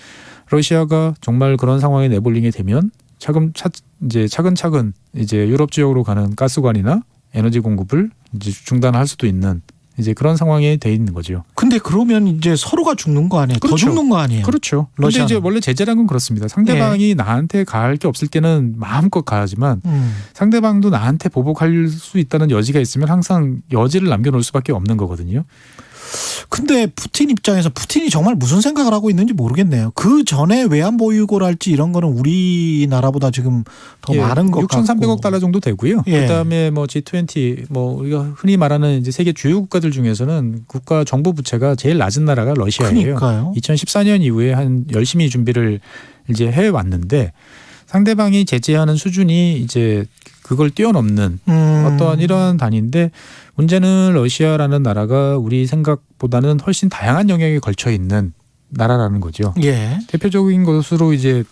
[SPEAKER 3] 러시아가 정말 그런 상황에 내몰리게 되면 차근차근 이제 유럽 지역으로 가는 가스관이나 에너지 공급을 이제 중단할 수도 있는 이제 그런 상황에 돼 있는 거죠.
[SPEAKER 1] 근데 그러면 이제 서로가 죽는 거 아니에요?
[SPEAKER 3] 그렇죠.
[SPEAKER 1] 더 죽는 거 아니에요?
[SPEAKER 3] 그렇죠. 그런데
[SPEAKER 1] 러시아는.
[SPEAKER 3] 이제 원래 제재라는 건 그렇습니다. 상대방이 나한테 가할 게 없을 때는 마음껏 가야지만 상대방도 나한테 보복할 수 있다는 여지가 있으면 항상 여지를 남겨놓을 수밖에 없는 거거든요.
[SPEAKER 1] 근데 푸틴 입장에서 푸틴이 정말 무슨 생각을 하고 있는지 모르겠네요. 그 전에 외환보유고랄지 이런 거는 우리나라보다 지금 더 많은 것 같고.
[SPEAKER 3] 6,300억 달러 정도 되고요.
[SPEAKER 1] 예.
[SPEAKER 3] 그다음에 뭐 G20 뭐 우리가 흔히 말하는 이제 세계 주요 국가들 중에서는 국가 정부 부채가 제일 낮은 나라가 러시아예요.
[SPEAKER 1] 그러니까요.
[SPEAKER 3] 2014년 이후에 한 열심히 준비를 이제 해 왔는데 상대방이 제재하는 수준이 이제 그걸 뛰어넘는 어떠한 이런 단위인데 문제는 러시아라는 나라가 우리 생각보다는 훨씬 다양한 영역에 걸쳐 있는 나라라는 거죠.
[SPEAKER 1] 예.
[SPEAKER 3] 대표적인 것으로 이제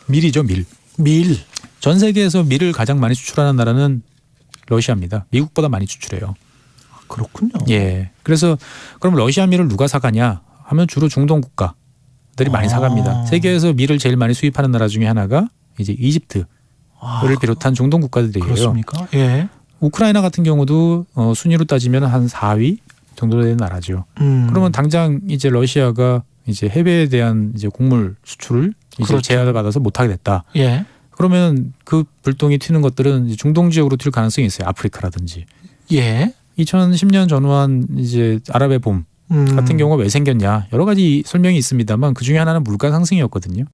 [SPEAKER 3] 밀이죠, 밀.
[SPEAKER 1] 밀.
[SPEAKER 3] 전 세계에서 밀을 가장 많이 수출하는 나라는 러시아입니다. 미국보다 많이 수출해요.
[SPEAKER 1] 그렇군요.
[SPEAKER 3] 예. 그래서 그럼 러시아 밀을 누가 사가냐 하면 주로 중동 국가들이 많이 사갑니다. 세계에서 밀을 제일 많이 수입하는 나라 중에 하나가 이제 이집트를 비롯한 중동 국가들이에요.
[SPEAKER 1] 그렇습니까? 예.
[SPEAKER 3] 우크라이나 같은 경우도 순위로 따지면 한 4위 정도 되는 나라죠. 그러면 당장 이제 러시아가 이제 해외에 대한 이제 곡물 수출을 이제
[SPEAKER 1] 그렇죠.
[SPEAKER 3] 제한을 받아서 못하게 됐다.
[SPEAKER 1] 예.
[SPEAKER 3] 그러면 그 불똥이 튀는 것들은 이제 중동 지역으로 튈 가능성이 있어요. 아프리카라든지.
[SPEAKER 1] 예.
[SPEAKER 3] 2010년 전후한 이제 아랍의 봄 같은 경우가 왜 생겼냐 여러 가지 설명이 있습니다만 그 중에 하나는 물가 상승이었거든요.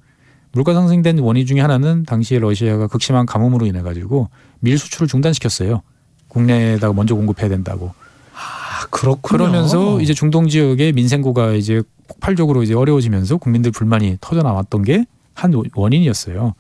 [SPEAKER 3] 물가 상승된 원인 중에 하나는 당시에 러시아가 극심한 가뭄으로 인해 가지고 밀 수출을 중단시켰어요. 국내에다가 먼저 공급해야 된다고.
[SPEAKER 1] 아, 그렇군요.
[SPEAKER 3] 그러면서 이제 중동 지역의 민생고가 이제 폭발적으로 이제 어려워지면서 국민들 불만이 터져 나왔던 게 한 원인이었어요.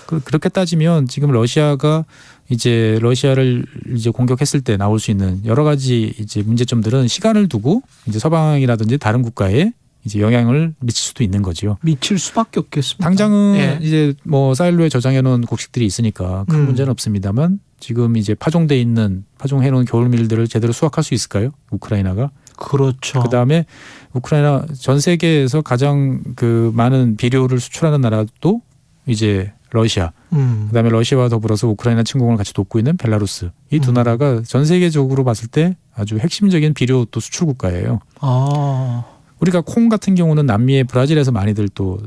[SPEAKER 3] 그렇게 따지면 지금 러시아가 이제 러시아를 이제 공격했을 때 나올 수 있는 여러 가지 이제 문제점들은 시간을 두고 이제 서방이라든지 다른 국가에 이제 영향을 미칠 수도 있는 거죠.
[SPEAKER 1] 미칠 수밖에 없겠습니다.
[SPEAKER 3] 당장은
[SPEAKER 1] 예.
[SPEAKER 3] 이제 뭐 사일로에 저장해 놓은 곡식들이 있으니까 큰 문제는 없습니다만 지금 이제 파종해 놓은 겨울밀들을 제대로 수확할 수 있을까요? 우크라이나가?
[SPEAKER 1] 그렇죠.
[SPEAKER 3] 그다음에 우크라이나 전 세계에서 가장 그 많은 비료를 수출하는 나라도 이제 러시아. 그다음에 러시아와 더불어서 우크라이나 침공을 같이 돕고 있는 벨라루스. 이 두 나라가 전 세계적으로 봤을 때 아주 핵심적인 비료 또 수출 국가예요.
[SPEAKER 1] 아.
[SPEAKER 3] 우리가 콩 같은 경우는 남미의 브라질에서 많이들 또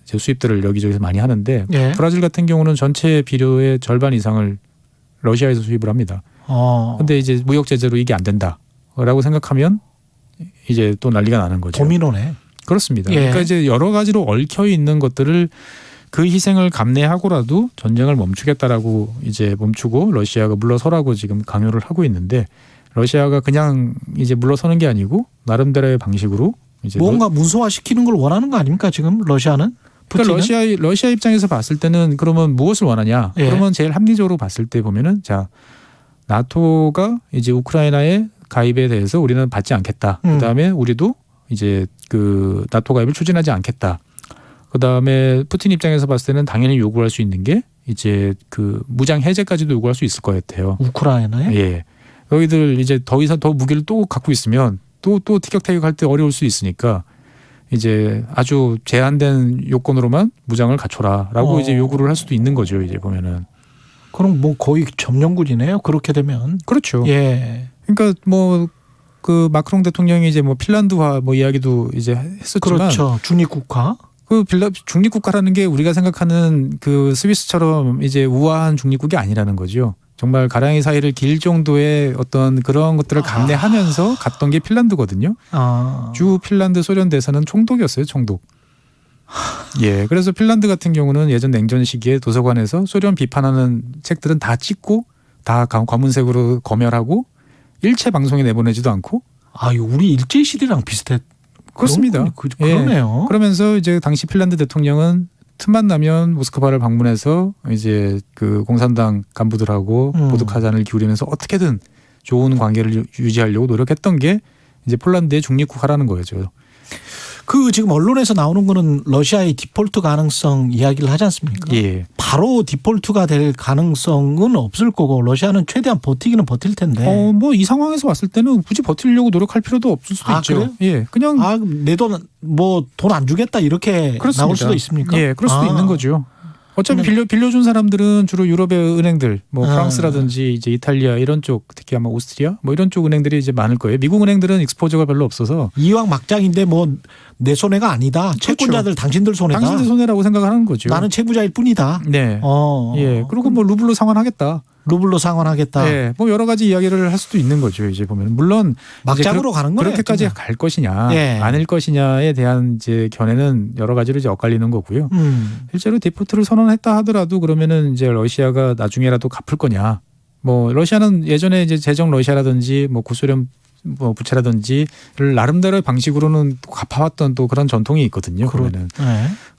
[SPEAKER 3] 이제 수입들을 여기저기서 많이 하는데
[SPEAKER 1] 예.
[SPEAKER 3] 브라질 같은 경우는 전체 비료의 절반 이상을 러시아에서 수입을 합니다. 그런데 이제 무역 제재로 이게 안 된다라고 생각하면 이제 또 난리가 나는 거죠.
[SPEAKER 1] 도미노네.
[SPEAKER 3] 그렇습니다.
[SPEAKER 1] 예.
[SPEAKER 3] 그러니까 이제 여러 가지로 얽혀 있는 것들을 그 희생을 감내하고라도 전쟁을 멈추겠다라고 이제 멈추고 러시아가 물러서라고 지금 강요를 하고 있는데 러시아가 그냥 이제 물러서는 게 아니고 나름대로의 방식으로 이제
[SPEAKER 1] 뭔가 문서화시키는 걸 원하는 거 아닙니까 지금 러시아는?
[SPEAKER 3] 그러니까 러시아 입장에서 봤을 때는 그러면 무엇을 원하냐?
[SPEAKER 1] 예.
[SPEAKER 3] 그러면 제일 합리적으로 봤을 때 보면은 자 나토가 이제 우크라이나의 가입에 대해서 우리는 받지 않겠다. 그다음에 우리도 이제 그 나토 가입을 추진하지 않겠다. 그다음에 푸틴 입장에서 봤을 때는 당연히 요구할 수 있는 게 이제 그 무장 해제까지도 요구할 수 있을 것 같아요.
[SPEAKER 1] 우크라이나에?
[SPEAKER 3] 예. 너희들 이제 더 이상 더 무기를 또 갖고 있으면 또 티격태격할 때 어려울 수 있으니까 이제 아주 제한된 요건으로만 무장을 갖춰라라고 이제 요구를 할 수도 있는 거죠. 이제 보면은.
[SPEAKER 1] 그럼 뭐 거의 점령군이네요. 그렇게 되면.
[SPEAKER 3] 그렇죠.
[SPEAKER 1] 예.
[SPEAKER 3] 그러니까 뭐 그 마크롱 대통령이 이제 뭐 핀란드화 뭐 이야기도 이제 했었지만
[SPEAKER 1] 그렇죠. 중립국가.
[SPEAKER 3] 그 중립국가라는 게 우리가 생각하는 그 스위스처럼 이제 우아한 중립국이 아니라는 거죠. 정말 가랑이 사이를 길 정도의 어떤 그런 것들을 감내하면서 갔던 게 핀란드거든요. 주 핀란드 소련 대사는 총독이었어요. 총독. 예, 그래서 핀란드 같은 경우는 예전 냉전 시기에 도서관에서 소련 비판하는 책들은 다 찍고 다 검은색으로 검열하고 일체 방송에 내보내지도 않고.
[SPEAKER 1] 우리 일제시대랑 비슷해.
[SPEAKER 3] 그렇습니다.
[SPEAKER 1] 그러네요.
[SPEAKER 3] 예. 그러면서 이제 당시 핀란드 대통령은 틈만 나면 모스크바를 방문해서 이제 그 공산당 간부들하고 보드카 잔을 기울이면서 어떻게든 좋은 관계를 유지하려고 노력했던 게 이제 폴란드의 중립국화라는 거죠.
[SPEAKER 1] 그 지금 언론에서 나오는 거는 러시아의 디폴트 가능성 이야기를 하지 않습니까?
[SPEAKER 3] 예.
[SPEAKER 1] 바로 디폴트가 될 가능성은 없을 거고 러시아는 최대한 버티기는 버틸 텐데.
[SPEAKER 3] 뭐 이 상황에서 왔을 때는 굳이 버티려고 노력할 필요도 없을 수도 있죠.
[SPEAKER 1] 그래요?
[SPEAKER 3] 예, 그냥
[SPEAKER 1] 내 돈 뭐 돈 안 주겠다 이렇게
[SPEAKER 3] 그렇습니다.
[SPEAKER 1] 나올 수도 있습니까?
[SPEAKER 3] 예, 그럴 수도 있는 거죠. 어차피 빌려준 사람들은 주로 유럽의 은행들, 뭐 프랑스라든지 이제 이탈리아 이런 쪽, 특히 아마 오스트리아 뭐 이런 쪽 은행들이 이제 많을 거예요. 미국 은행들은 익스포저가 별로 없어서
[SPEAKER 1] 이왕 막장인데 뭐 내 손해가 아니다. 채권자들 당신들 손해다.
[SPEAKER 3] 당신들 손해라고 생각하는 거죠.
[SPEAKER 1] 나는 채무자일 뿐이다.
[SPEAKER 3] 네. 예. 그리고 뭐 루블로 상환하겠다.
[SPEAKER 1] 루블로 상환하겠다.
[SPEAKER 3] 예. 뭐 여러 가지 이야기를 할 수도 있는 거죠. 이제 보면 물론
[SPEAKER 1] 막장으로 가는 거예요.
[SPEAKER 3] 그렇게까지
[SPEAKER 1] 정말.
[SPEAKER 3] 갈 것이냐,
[SPEAKER 1] 예.
[SPEAKER 3] 아닐 것이냐에 대한 이제 견해는 여러 가지로 이제 엇갈리는 거고요. 실제로 디폴트를 선언했다 하더라도 그러면은 이제 러시아가 나중에라도 갚을 거냐. 뭐 러시아는 예전에 이제 제정 러시아라든지 뭐 구소련 뭐 부채라든지를 나름대로의 방식으로는 갚아왔던 또 그런 전통이 있거든요. 그러면은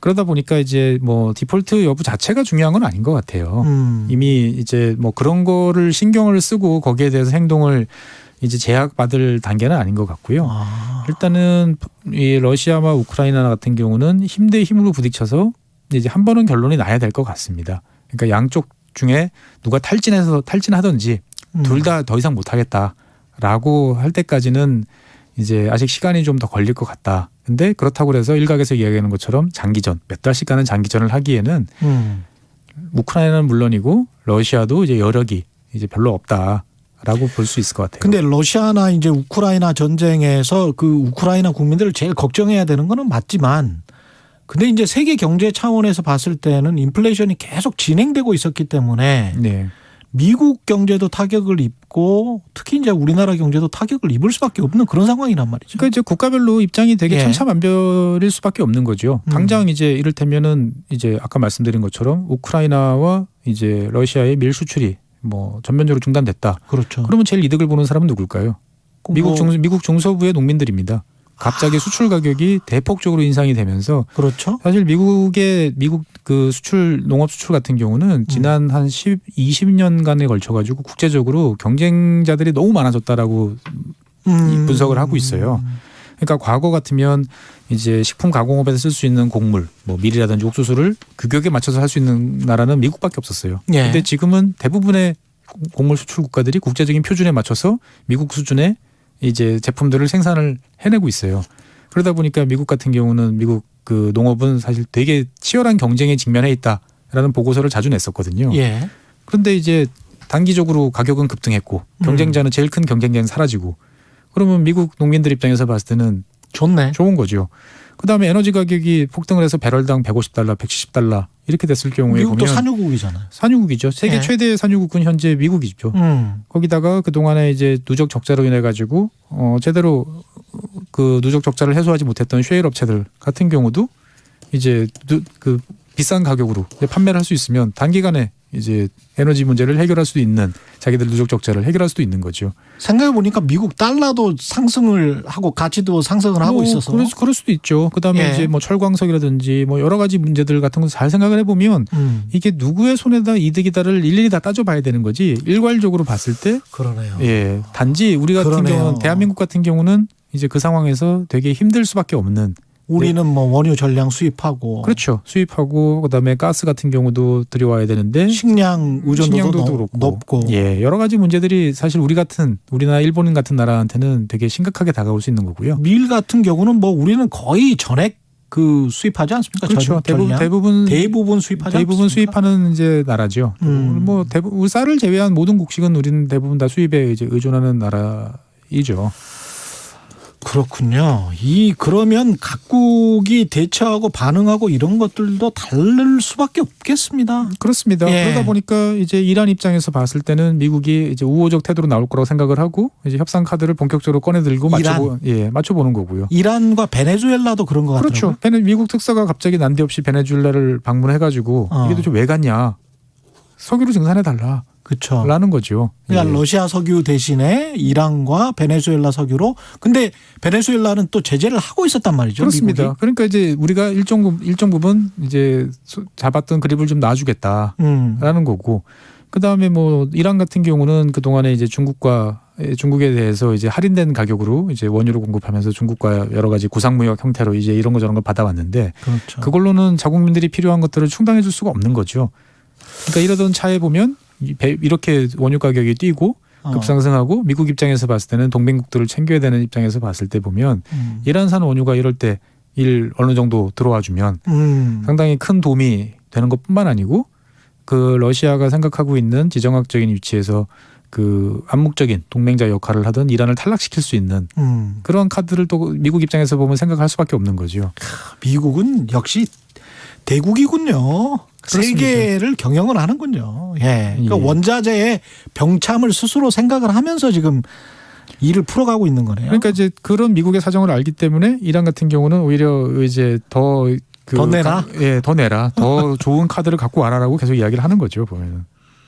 [SPEAKER 3] 그러다 보니까 이제 뭐 디폴트 여부 자체가 중요한 건 아닌 것 같아요. 이미 이제 뭐 그런 거를 신경을 쓰고 거기에 대해서 행동을 이제 제약받을 단계는 아닌 것 같고요. 일단은 이 러시아와 우크라이나 같은 경우는 힘 대 힘으로 부딪혀서 이제 한 번은 결론이 나야 될 것 같습니다. 그러니까 양쪽 중에 누가 탈진하든지 둘 다 더 이상 못하겠다. 라고 할 때까지는 이제 아직 시간이 좀 더 걸릴 것 같다. 근데 그렇다고 해서 일각에서 이야기하는 것처럼 장기전, 몇 달씩 가는 장기전을 하기에는 우크라이나는 물론이고 러시아도 이제 여력이 이제 별로 없다라고 볼 수 있을 것 같아요.
[SPEAKER 1] 근데 러시아나 이제 우크라이나 전쟁에서 그 우크라이나 국민들을 제일 걱정해야 되는 거는 맞지만 근데 이제 세계 경제 차원에서 봤을 때는 인플레이션이 계속 진행되고 있었기 때문에
[SPEAKER 3] 네.
[SPEAKER 1] 미국 경제도 타격을 입고 특히 이제 우리나라 경제도 타격을 입을 수밖에 없는 그런 상황이란 말이죠.
[SPEAKER 3] 그러니까 이제 국가별로 입장이 되게
[SPEAKER 1] 예.
[SPEAKER 3] 천차만별일 수밖에 없는 거죠. 당장 이제 이를테면은 이제 아까 말씀드린 것처럼 우크라이나와 이제 러시아의 밀 수출이 뭐 전면적으로 중단됐다.
[SPEAKER 1] 그렇죠.
[SPEAKER 3] 그러면 제일 이득을 보는 사람은 누굴까요? 미국 중서부의 농민들입니다. 갑자기 수출 가격이 대폭적으로 인상이 되면서
[SPEAKER 1] 그렇죠.
[SPEAKER 3] 사실 미국 그 농업 수출 같은 경우는 지난 한 20년간에 걸쳐 가지고 국제적으로 경쟁자들이 너무 많아졌다라고 분석을 하고 있어요. 그러니까 과거 같으면 이제 식품 가공업에서 쓸 수 있는 곡물, 뭐 밀이라든지 옥수수를 규격에 맞춰서 할 수 있는 나라는 미국밖에 없었어요.
[SPEAKER 1] 예.
[SPEAKER 3] 근데 지금은 대부분의 곡물 수출 국가들이 국제적인 표준에 맞춰서 미국 수준의 이제 제품들을 생산을 해내고 있어요. 그러다 보니까 미국 같은 경우는 미국 그 농업은 사실 되게 치열한 경쟁에 직면해 있다라는 보고서를 자주 냈었거든요.
[SPEAKER 1] 예.
[SPEAKER 3] 그런데 이제 단기적으로 가격은 급등했고 경쟁자는 제일 큰 경쟁자는 사라지고 그러면 미국 농민들 입장에서 봤을 때는 좋은 거죠. 그다음에 에너지 가격이 폭등을 해서 배럴당 $150, $170 이렇게 됐을 경우에
[SPEAKER 1] 미국도
[SPEAKER 3] 보면
[SPEAKER 1] 산유국이잖아요.
[SPEAKER 3] 산유국이죠. 세계
[SPEAKER 1] 예.
[SPEAKER 3] 최대 산유국은 현재 미국이죠. 거기다가 그 동안에 이제 누적 적자로 인해 가지고 제대로 그 누적 적자를 해소하지 못했던 셰일 업체들 같은 경우도 이제 그 비싼 가격으로 판매를 할 수 있으면 단기간에 이제 에너지 문제를 해결할 수도 있는 자기들 누적 적자를 해결할 수도 있는 거죠.
[SPEAKER 1] 생각해 보니까 미국 달러도 상승을 하고 가치도 상승을 하고 있어서
[SPEAKER 3] 그럴 수도 있죠. 그다음에
[SPEAKER 1] 예.
[SPEAKER 3] 이제 뭐 철광석이라든지 뭐 여러 가지 문제들 같은 거 잘 생각을 해보면 이게 누구의 손에다 이득이다를 일일이 다 따져봐야 되는 거지. 일괄적으로 봤을 때
[SPEAKER 1] 그러네요.
[SPEAKER 3] 예, 단지 우리 같은
[SPEAKER 1] 그러네요.
[SPEAKER 3] 경우는 대한민국 같은 경우는 이제 그 상황에서 되게 힘들 수밖에 없는.
[SPEAKER 1] 우리는 뭐 원유 전량 수입하고
[SPEAKER 3] 그렇죠. 수입하고 그다음에 가스 같은 경우도 들여와야 되는데
[SPEAKER 1] 식량 의존도도
[SPEAKER 3] 그렇고
[SPEAKER 1] 높고
[SPEAKER 3] 예, 여러 가지 문제들이 사실 우리나라 일본 같은 나라한테는 되게 심각하게 다가올 수 있는 거고요.
[SPEAKER 1] 밀 같은 경우는 뭐 우리는 거의 전액 그 수입하지 않습니까?
[SPEAKER 3] 그렇죠. 대부분
[SPEAKER 1] 수입하지
[SPEAKER 3] 대부분
[SPEAKER 1] 않습니까?
[SPEAKER 3] 수입하는 이제 나라죠. 뭐 대부분 쌀을 제외한 모든 곡식은 우리는 대부분 다 수입에 이제 의존하는 나라이죠.
[SPEAKER 1] 그렇군요. 그러면 각국이 대처하고 반응하고 이런 것들도 다를 수밖에 없겠습니다.
[SPEAKER 3] 그렇습니다.
[SPEAKER 1] 예.
[SPEAKER 3] 그러다 보니까 이제 이란 입장에서 봤을 때는 미국이 이제 우호적 태도로 나올 거라고 생각을 하고 이제 협상 카드를 본격적으로 꺼내 들고 맞춰보는 거고요.
[SPEAKER 1] 이란과 베네수엘라도 그런 것 같아요.
[SPEAKER 3] 그렇죠. 미국 특사가 갑자기 난데없이 베네수엘라를 방문해가지고 이게 도대체 왜 갔냐? 석유를 증산해 달라라는
[SPEAKER 1] 그렇죠.
[SPEAKER 3] 거죠.
[SPEAKER 1] 그러니까
[SPEAKER 3] 예.
[SPEAKER 1] 러시아 석유 대신에 이란과 베네수엘라 석유로. 근데 베네수엘라는 또 제재를 하고 있었단 말이죠.
[SPEAKER 3] 그렇습니다.
[SPEAKER 1] 미국이.
[SPEAKER 3] 그러니까 이제 우리가 일정 부분 이제 잡았던 그립을 좀 놔주겠다라는 거고, 그 다음에 뭐 이란 같은 경우는 그 동안에 이제 중국에 대해서 이제 할인된 가격으로 이제 원유를 공급하면서 중국과 여러 가지 구상무역 형태로 이제 이런 거 저런 걸 받아왔는데,
[SPEAKER 1] 그렇죠.
[SPEAKER 3] 그걸로는 자국민들이 필요한 것들을 충당해 줄 수가 없는 거죠. 그러니까 이러던 차에 보면 이렇게 원유 가격이 뛰고 급상승하고 미국 입장에서 봤을 때는 동맹국들을 챙겨야 되는 입장에서 봤을 때 보면 이란산 원유가 이럴 때 어느 정도 들어와 주면 상당히 큰 도움이 되는 것뿐만 아니고, 그 러시아가 생각하고 있는 지정학적인 위치에서 그 암묵적인 동맹자 역할을 하던 이란을 탈락시킬 수 있는 그런 카드를 또 미국 입장에서 보면 생각할 수밖에 없는 거죠.
[SPEAKER 1] 미국은 역시 대국이군요.
[SPEAKER 3] 그렇습니다.
[SPEAKER 1] 세계를 경영을 하는군요. 예. 그러니까
[SPEAKER 3] 예.
[SPEAKER 1] 원자재의 병참을 스스로 생각을 하면서 지금 일을 풀어가고 있는 거네요.
[SPEAKER 3] 그러니까 이제 그런 미국의 사정을 알기 때문에 이란 같은 경우는 오히려 이제 더
[SPEAKER 1] 내라?
[SPEAKER 3] 더 내라. 더 좋은 카드를 갖고 와라라고 계속 이야기를 하는 거죠, 보면은.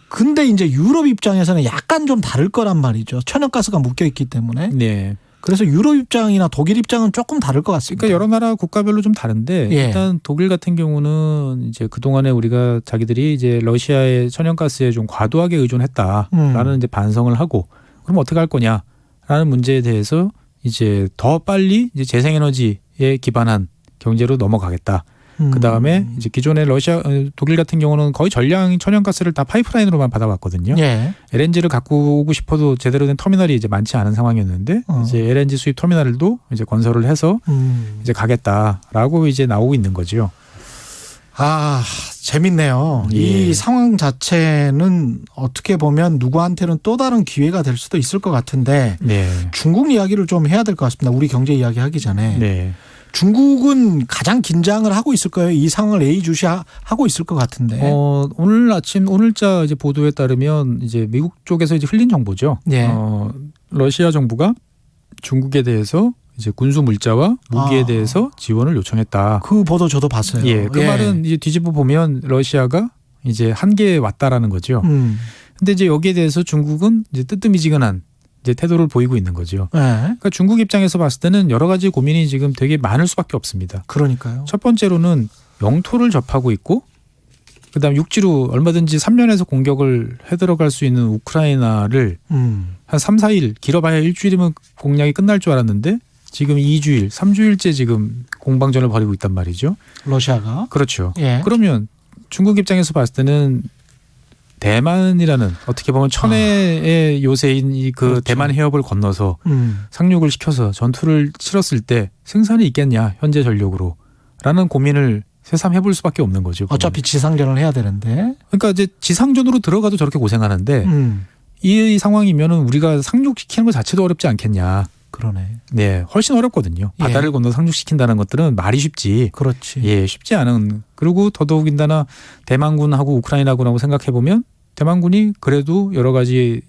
[SPEAKER 1] 근데 이제 유럽 입장에서는 약간 좀 다를 거란 말이죠. 천연가스가 묶여 있기 때문에.
[SPEAKER 3] 네.
[SPEAKER 1] 그래서 유럽 입장이나 독일 입장은 조금 다를 것 같습니다.
[SPEAKER 3] 그러니까 여러 나라 국가별로 좀 다른데,
[SPEAKER 1] 예.
[SPEAKER 3] 일단 독일 같은 경우는 이제 그 동안에 우리가 자기들이 이제 러시아의 천연가스에 좀 과도하게 의존했다라는 이제 반성을 하고, 그럼 어떻게 할 거냐라는 문제에 대해서 이제 더 빨리 이제 재생에너지에 기반한 경제로 넘어가겠다. 그 다음에 이제 기존의 독일 같은 경우는 거의 전량 천연가스를 다 파이프라인으로만 받아왔거든요.
[SPEAKER 1] 예.
[SPEAKER 3] LNG를 갖고 오고 싶어도 제대로 된 터미널이 이제 많지 않은 상황이었는데, 이제 LNG 수입 터미널도 이제 건설을 해서 이제 가겠다라고 이제 나오고 있는 거죠.
[SPEAKER 1] 아, 재밌네요.
[SPEAKER 3] 예.
[SPEAKER 1] 이 상황 자체는 어떻게 보면 누구한테는 또 다른 기회가 될 수도 있을 것 같은데,
[SPEAKER 3] 네.
[SPEAKER 1] 중국 이야기를 좀 해야 될 것 같습니다. 우리 경제 이야기 하기 전에.
[SPEAKER 3] 네.
[SPEAKER 1] 중국은 가장 긴장을 하고 있을 거예요. 이 상황을 예의주시하고 있을 것 같은데.
[SPEAKER 3] 오늘자 이제 보도에 따르면 이제 미국 쪽에서 이제 흘린 정보죠.
[SPEAKER 1] 예.
[SPEAKER 3] 러시아 정부가 중국에 대해서 이제 군수 물자와 무기에 대해서 지원을 요청했다.
[SPEAKER 1] 그 보도 저도 봤어요.
[SPEAKER 3] 예, 그 말은 이제 뒤집어 보면 러시아가 이제 한계에 왔다라는 거죠. 근데 이제 여기에 대해서 중국은 이제 뜨뜻미지근한 이제 태도를 보이고 있는 거죠.
[SPEAKER 1] 네.
[SPEAKER 3] 그러니까 중국 입장에서 봤을 때는 여러 가지 고민이 지금 되게 많을 수밖에 없습니다.
[SPEAKER 1] 그러니까요.
[SPEAKER 3] 첫 번째로는 영토를 접하고 있고, 그다음 육지로 얼마든지 3년에서 공격을 해 들어갈 수 있는 우크라이나를 한 3, 4일, 길어봐야 일주일이면 공략이 끝날 줄 알았는데 지금 2주일, 3주일째 지금 공방전을 벌이고 있단 말이죠.
[SPEAKER 1] 러시아가.
[SPEAKER 3] 그렇죠.
[SPEAKER 1] 예.
[SPEAKER 3] 그러면 중국 입장에서 봤을 때는 대만이라는 어떻게 보면 천혜의 요새인 이 그
[SPEAKER 1] 그렇죠.
[SPEAKER 3] 대만 해협을 건너서 상륙을 시켜서 전투를 치렀을 때 생산이 있겠냐 현재 전력으로 라는 고민을 새삼 해볼 수밖에 없는 거죠.
[SPEAKER 1] 어차피 지상전을 해야 되는데.
[SPEAKER 3] 그러니까 이제 지상전으로 들어가도 저렇게 고생하는데 이 상황이면은 우리가 상륙시키는 것 자체도 어렵지 않겠냐.
[SPEAKER 1] 그러네.
[SPEAKER 3] 네, 훨씬 어렵거든요.
[SPEAKER 1] 예.
[SPEAKER 3] 바다를 건너 상륙시킨다는 것들은 말이 쉽지.
[SPEAKER 1] 그렇지.
[SPEAKER 3] 예, 쉽지 않은. 그리고 더더욱인다나 대만군하고 우크라이나군하고 생각해 보면 대만군이 그래도 여러 가지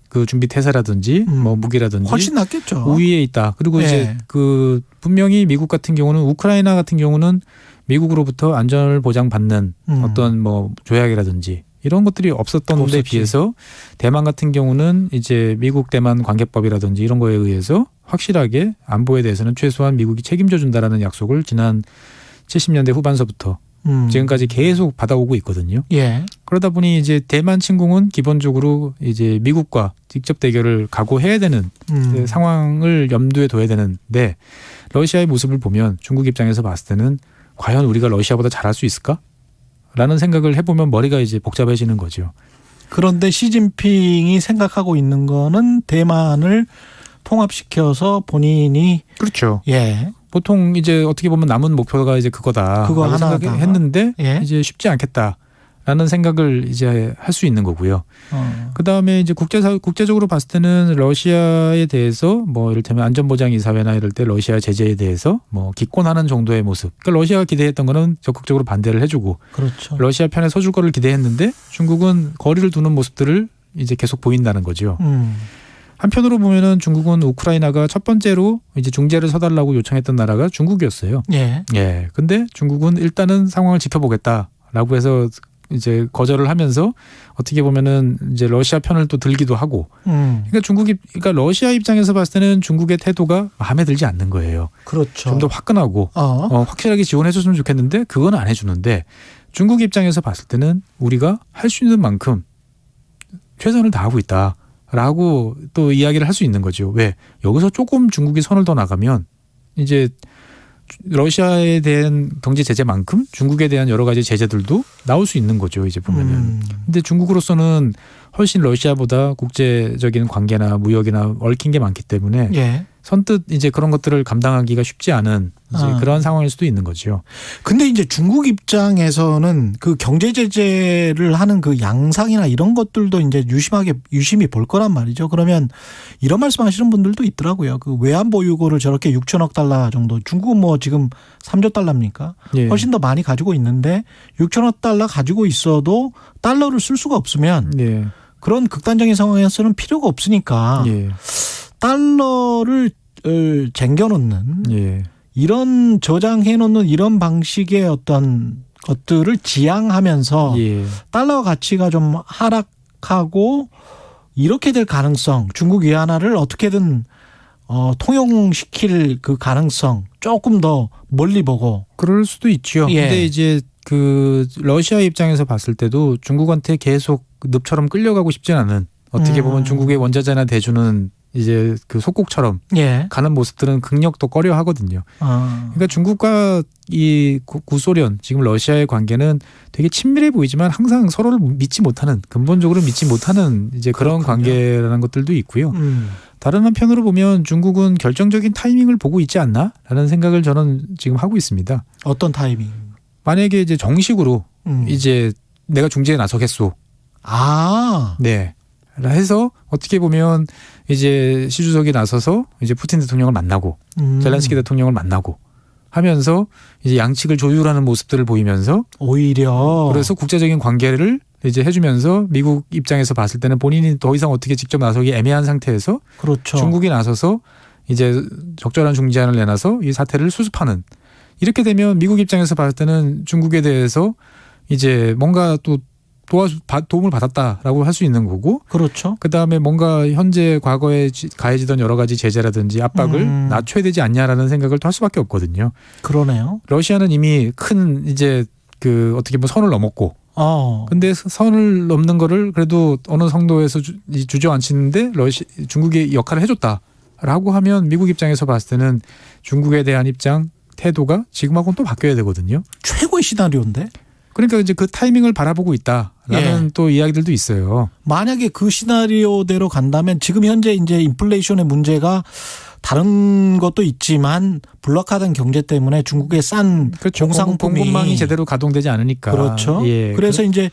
[SPEAKER 3] 그 준비 태세라든지 뭐 무기라든지
[SPEAKER 1] 훨씬 낫겠죠.
[SPEAKER 3] 우위에 있다. 그리고
[SPEAKER 1] 예.
[SPEAKER 3] 이제 그 분명히 미국 같은 경우는 우크라이나 같은 경우는 미국으로부터 안전을 보장받는 어떤 뭐 조약이라든지 이런 것들이 없었던 데
[SPEAKER 1] 없었지.
[SPEAKER 3] 비해서 대만 같은 경우는 이제 미국 대만 관계법이라든지 이런 거에 의해서 확실하게 안보에 대해서는 최소한 미국이 책임져 준다라는 약속을 지난 70년대 후반서부터 지금까지 계속 받아오고 있거든요.
[SPEAKER 1] 예.
[SPEAKER 3] 그러다 보니 이제 대만 침공은 기본적으로 이제 미국과 직접 대결을 각오해야 되는 상황을 염두에 둬야 되는데, 러시아의 모습을 보면 중국 입장에서 봤을 때는 과연 우리가 러시아보다 잘할 수 있을까? 라는 생각을 해보면 머리가 이제 복잡해지는 거죠.
[SPEAKER 1] 그런데 시진핑이 생각하고 있는 거는 대만을 통합시켜서 본인이
[SPEAKER 3] 그렇죠.
[SPEAKER 1] 예.
[SPEAKER 3] 보통 이제 어떻게 보면 남은 목표가 이제 그거다.
[SPEAKER 1] 그거
[SPEAKER 3] 라고
[SPEAKER 1] 하나다.
[SPEAKER 3] 생각했는데
[SPEAKER 1] 예.
[SPEAKER 3] 이제 쉽지 않겠다라는 생각을 이제 할 수 있는 거고요. 그 다음에 이제 국제적으로 봤을 때는 러시아에 대해서 뭐 이를테면 안전보장이사회나 이럴 때 러시아 제재에 대해서 뭐 기권하는 정도의 모습. 그러니까 러시아가 기대했던 거는 적극적으로 반대를 해주고,
[SPEAKER 1] 그렇죠.
[SPEAKER 3] 러시아 편에 서줄 거를 기대했는데 중국은 거리를 두는 모습들을 이제 계속 보인다는 거죠. 한편으로 보면은 중국은 우크라이나가 첫 번째로 이제 중재를 서달라고 요청했던 나라가 중국이었어요.
[SPEAKER 1] 예.
[SPEAKER 3] 예. 근데 중국은 일단은 상황을 지켜보겠다라고 해서 이제 거절을 하면서 어떻게 보면은 이제 러시아 편을 또 들기도 하고. 그러니까 그러니까 러시아 입장에서 봤을 때는 중국의 태도가 마음에 들지 않는 거예요.
[SPEAKER 1] 그렇죠.
[SPEAKER 3] 좀 더 화끈하고 확실하게 지원해줬으면 좋겠는데 그건 안 해주는데 중국 입장에서 봤을 때는 우리가 할 수 있는 만큼 최선을 다하고 있다라고 또 이야기를 할 수 있는 거죠. 왜? 여기서 조금 중국이 선을 더 나가면 이제 러시아에 대한 경제 제재만큼 중국에 대한 여러 가지 제재들도 나올 수 있는 거죠. 이제 보면은. 근데 중국으로서는 훨씬 러시아보다 국제적인 관계나 무역이나 얽힌 게 많기 때문에
[SPEAKER 1] 예.
[SPEAKER 3] 선뜻 이제 그런 것들을 감당하기가 쉽지 않은 이제 그런 상황일 수도 있는 거죠.
[SPEAKER 1] 근데 이제 중국 입장에서는 그 경제 제재를 하는 그 양상이나 이런 것들도 이제 유심히 볼 거란 말이죠. 그러면 이런 말씀하시는 분들도 있더라고요. 그 외환 보유고를 저렇게 6천억 달러 정도, 중국은 뭐 지금 3조 달러입니까?
[SPEAKER 3] 예.
[SPEAKER 1] 훨씬 더 많이 가지고 있는데 6천억 달러 가지고 있어도 달러를 쓸 수가 없으면
[SPEAKER 3] 예.
[SPEAKER 1] 그런 극단적인 상황에서는 필요가 없으니까
[SPEAKER 3] 예.
[SPEAKER 1] 달러를 쟁겨놓는
[SPEAKER 3] 예.
[SPEAKER 1] 이런 저장해 놓는 이런 방식의 어떤 것들을 지향하면서
[SPEAKER 3] 예.
[SPEAKER 1] 달러 가치가 좀 하락하고 이렇게 될 가능성, 중국 위안화를 어떻게든 통용시킬 그 가능성 조금 더 멀리 보고.
[SPEAKER 3] 그럴 수도 있죠.
[SPEAKER 1] 예.
[SPEAKER 3] 근데 이제 그 러시아 입장에서 봤을 때도 중국한테 계속 늪처럼 끌려가고 싶진 않은, 어떻게 보면 중국의 원자재나 대주는 이제 그 속국처럼
[SPEAKER 1] 예.
[SPEAKER 3] 가는 모습들은 극력도 꺼려 하거든요. 그러니까 중국과 이 구소련, 지금 러시아의 관계는 되게 친밀해 보이지만 항상 서로를 믿지 못하는, 근본적으로 믿지 못하는 이제 그런
[SPEAKER 1] 그렇군요.
[SPEAKER 3] 관계라는 것들도 있고요. 다른 한편으로 보면 중국은 결정적인 타이밍을 보고 있지 않나라는 생각을 저는 지금 하고 있습니다.
[SPEAKER 1] 어떤 타이밍?
[SPEAKER 3] 만약에 이제 정식으로 이제 내가 중재에 나서겠소. 네. 해서 어떻게 보면 이제 시 주석이 나서서 이제 푸틴 대통령을 만나고 젤렌스키 대통령을 만나고 하면서 이제 양측을 조율하는 모습들을 보이면서
[SPEAKER 1] 오히려
[SPEAKER 3] 그래서 국제적인 관계를 이제 해주면서 미국 입장에서 봤을 때는 본인이 더 이상 어떻게 직접 나서기 애매한 상태에서
[SPEAKER 1] 그렇죠.
[SPEAKER 3] 중국이 나서서 이제 적절한 중재안을 내놔서 이 사태를 수습하는, 이렇게 되면 미국 입장에서 봤을 때는 중국에 대해서 이제 뭔가 또 도움을 받았다라고 할 수 있는 거고,
[SPEAKER 1] 그렇죠.
[SPEAKER 3] 그다음에 뭔가 현재 과거에 가해지던 여러 가지 제재라든지 압박을 낮춰야 되지 않냐라는 생각을 또 할 수밖에 없거든요.
[SPEAKER 1] 그러네요.
[SPEAKER 3] 러시아는 이미 큰 이제 그 어떻게 보면 선을 넘었고, 근데 선을 넘는 거를 그래도 어느 정도에서 주저앉히는데 중국이 역할을 해줬다라고 하면 미국 입장에서 봤을 때는 중국에 대한 입장, 태도가 지금하고는 또 바뀌어야 되거든요.
[SPEAKER 1] 최고의 시나리오인데?
[SPEAKER 3] 그러니까 이제 그 타이밍을 바라보고 있다라는 또 이야기들도 있어요.
[SPEAKER 1] 만약에 그 시나리오대로 간다면 지금 현재 이제 인플레이션의 문제가 다른 것도 있지만 블록하던 경제 때문에 중국의 싼
[SPEAKER 3] 그렇죠.
[SPEAKER 1] 공산품이
[SPEAKER 3] 공급망이 제대로 가동되지 않으니까.
[SPEAKER 1] 그렇죠.
[SPEAKER 3] 예.
[SPEAKER 1] 그래서 이제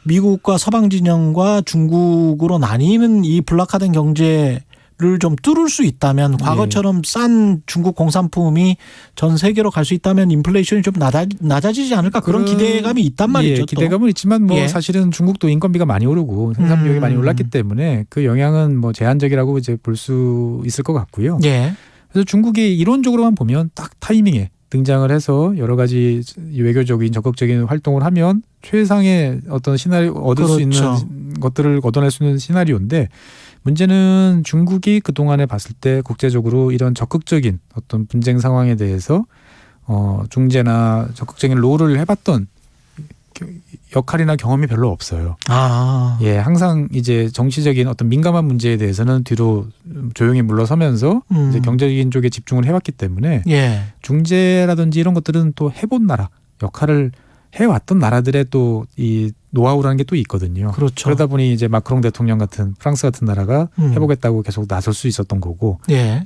[SPEAKER 1] 미국과 서방 진영과 중국으로 나뉘는 이 블록하던 경제를 좀 뚫을 수 있다면, 과거처럼 싼 중국 공산품이 전 세계로 갈 수 있다면 인플레이션이 좀 낮아지지 않을까, 그런 기대감이 있단 말이죠.
[SPEAKER 3] 예, 기대감은 있지만 뭐 사실은 중국도 인건비가 많이 오르고 생산력이 많이 올랐기 때문에 그 영향은 뭐 제한적이라고 이제 볼 수 있을 것 같고요.
[SPEAKER 1] 예.
[SPEAKER 3] 그래서 중국이 이론적으로만 보면 딱 타이밍에 등장을 해서 여러 가지 외교적인 적극적인 활동을 하면 최상의 어떤 시나리오 얻을 수 있는 것들을 얻어낼 수 있는 시나리오인데, 문제는 중국이 그동안에 봤을 때 국제적으로 이런 적극적인 어떤 분쟁 상황에 대해서 중재나 적극적인 롤을 해봤던 역할이나 경험이 별로 없어요. 예, 항상 이제 정치적인 어떤 민감한 문제에 대해서는 뒤로 조용히 물러서면서 이제 경제적인 쪽에 집중을 해왔기 때문에 중재라든지 이런 것들은 또 해본 나라, 역할을 해왔던 나라들의 또 이 노하우라는 게 또 있거든요.
[SPEAKER 1] 그렇죠.
[SPEAKER 3] 그러다 보니 이제 마크롱 대통령 같은 프랑스 같은 나라가 해보겠다고 계속 나설 수 있었던 거고.
[SPEAKER 1] 예.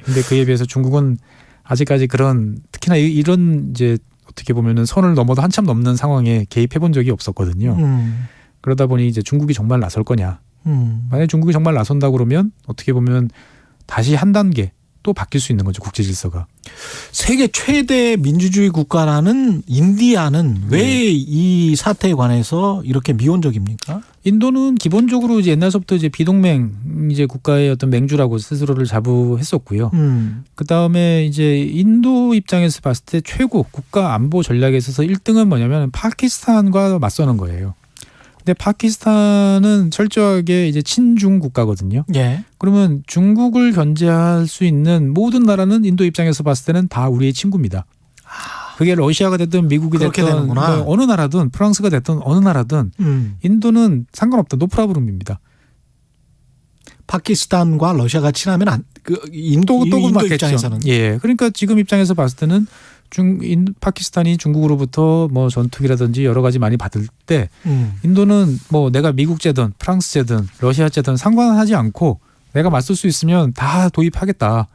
[SPEAKER 3] 근데 그에 비해서 중국은 아직까지 그런, 특히나 이런 이제 어떻게 보면은 선을 넘어도 한참 넘는 상황에 개입해본 적이 없었거든요. 그러다 보니 이제 중국이 정말 나설 거냐. 만약 중국이 정말 나선다 그러면 어떻게 보면 다시 한 단계 또 바뀔 수 있는 거죠, 국제 질서가.
[SPEAKER 1] 세계 최대 민주주의 국가라는 인디아는 왜 이 사태에 관해서 이렇게 미온적입니까?
[SPEAKER 3] 인도는 기본적으로 이제 옛날서부터 이제 비동맹 이제 국가의 어떤 맹주라고 스스로를 자부했었고요. 그 다음에 이제 인도 입장에서 봤을 때 최고 국가 안보 전략에 있어서 1등은 뭐냐면 파키스탄과 맞서는 거예요. 근데 파키스탄은 철저하게 이제 친중 국가거든요.
[SPEAKER 1] 예.
[SPEAKER 3] 그러면 중국을 견제할 수 있는 모든 나라는 인도 입장에서 봤을 때는 다 우리의 친구입니다. 그게 러시아가 됐든 미국이
[SPEAKER 1] 그렇게
[SPEAKER 3] 됐든
[SPEAKER 1] 되는구나.
[SPEAKER 3] 뭐 어느 나라든 프랑스가 됐든 어느 나라든 인도는 상관없다. 노프라브름입니다.
[SPEAKER 1] 파키스탄과 러시아가 친하면 인도
[SPEAKER 3] 맞겠죠.
[SPEAKER 1] 입장에서는.
[SPEAKER 3] 예. 그러니까 지금 입장에서 봤을 때는 파키스탄이 중국으로부터 뭐 전투기라든지 여러 가지 많이 받을 때 인도는 뭐 내가 미국제든 프랑스제든 러시아제든 상관하지 않고 내가 맞설 수 있으면 다 도입하겠다.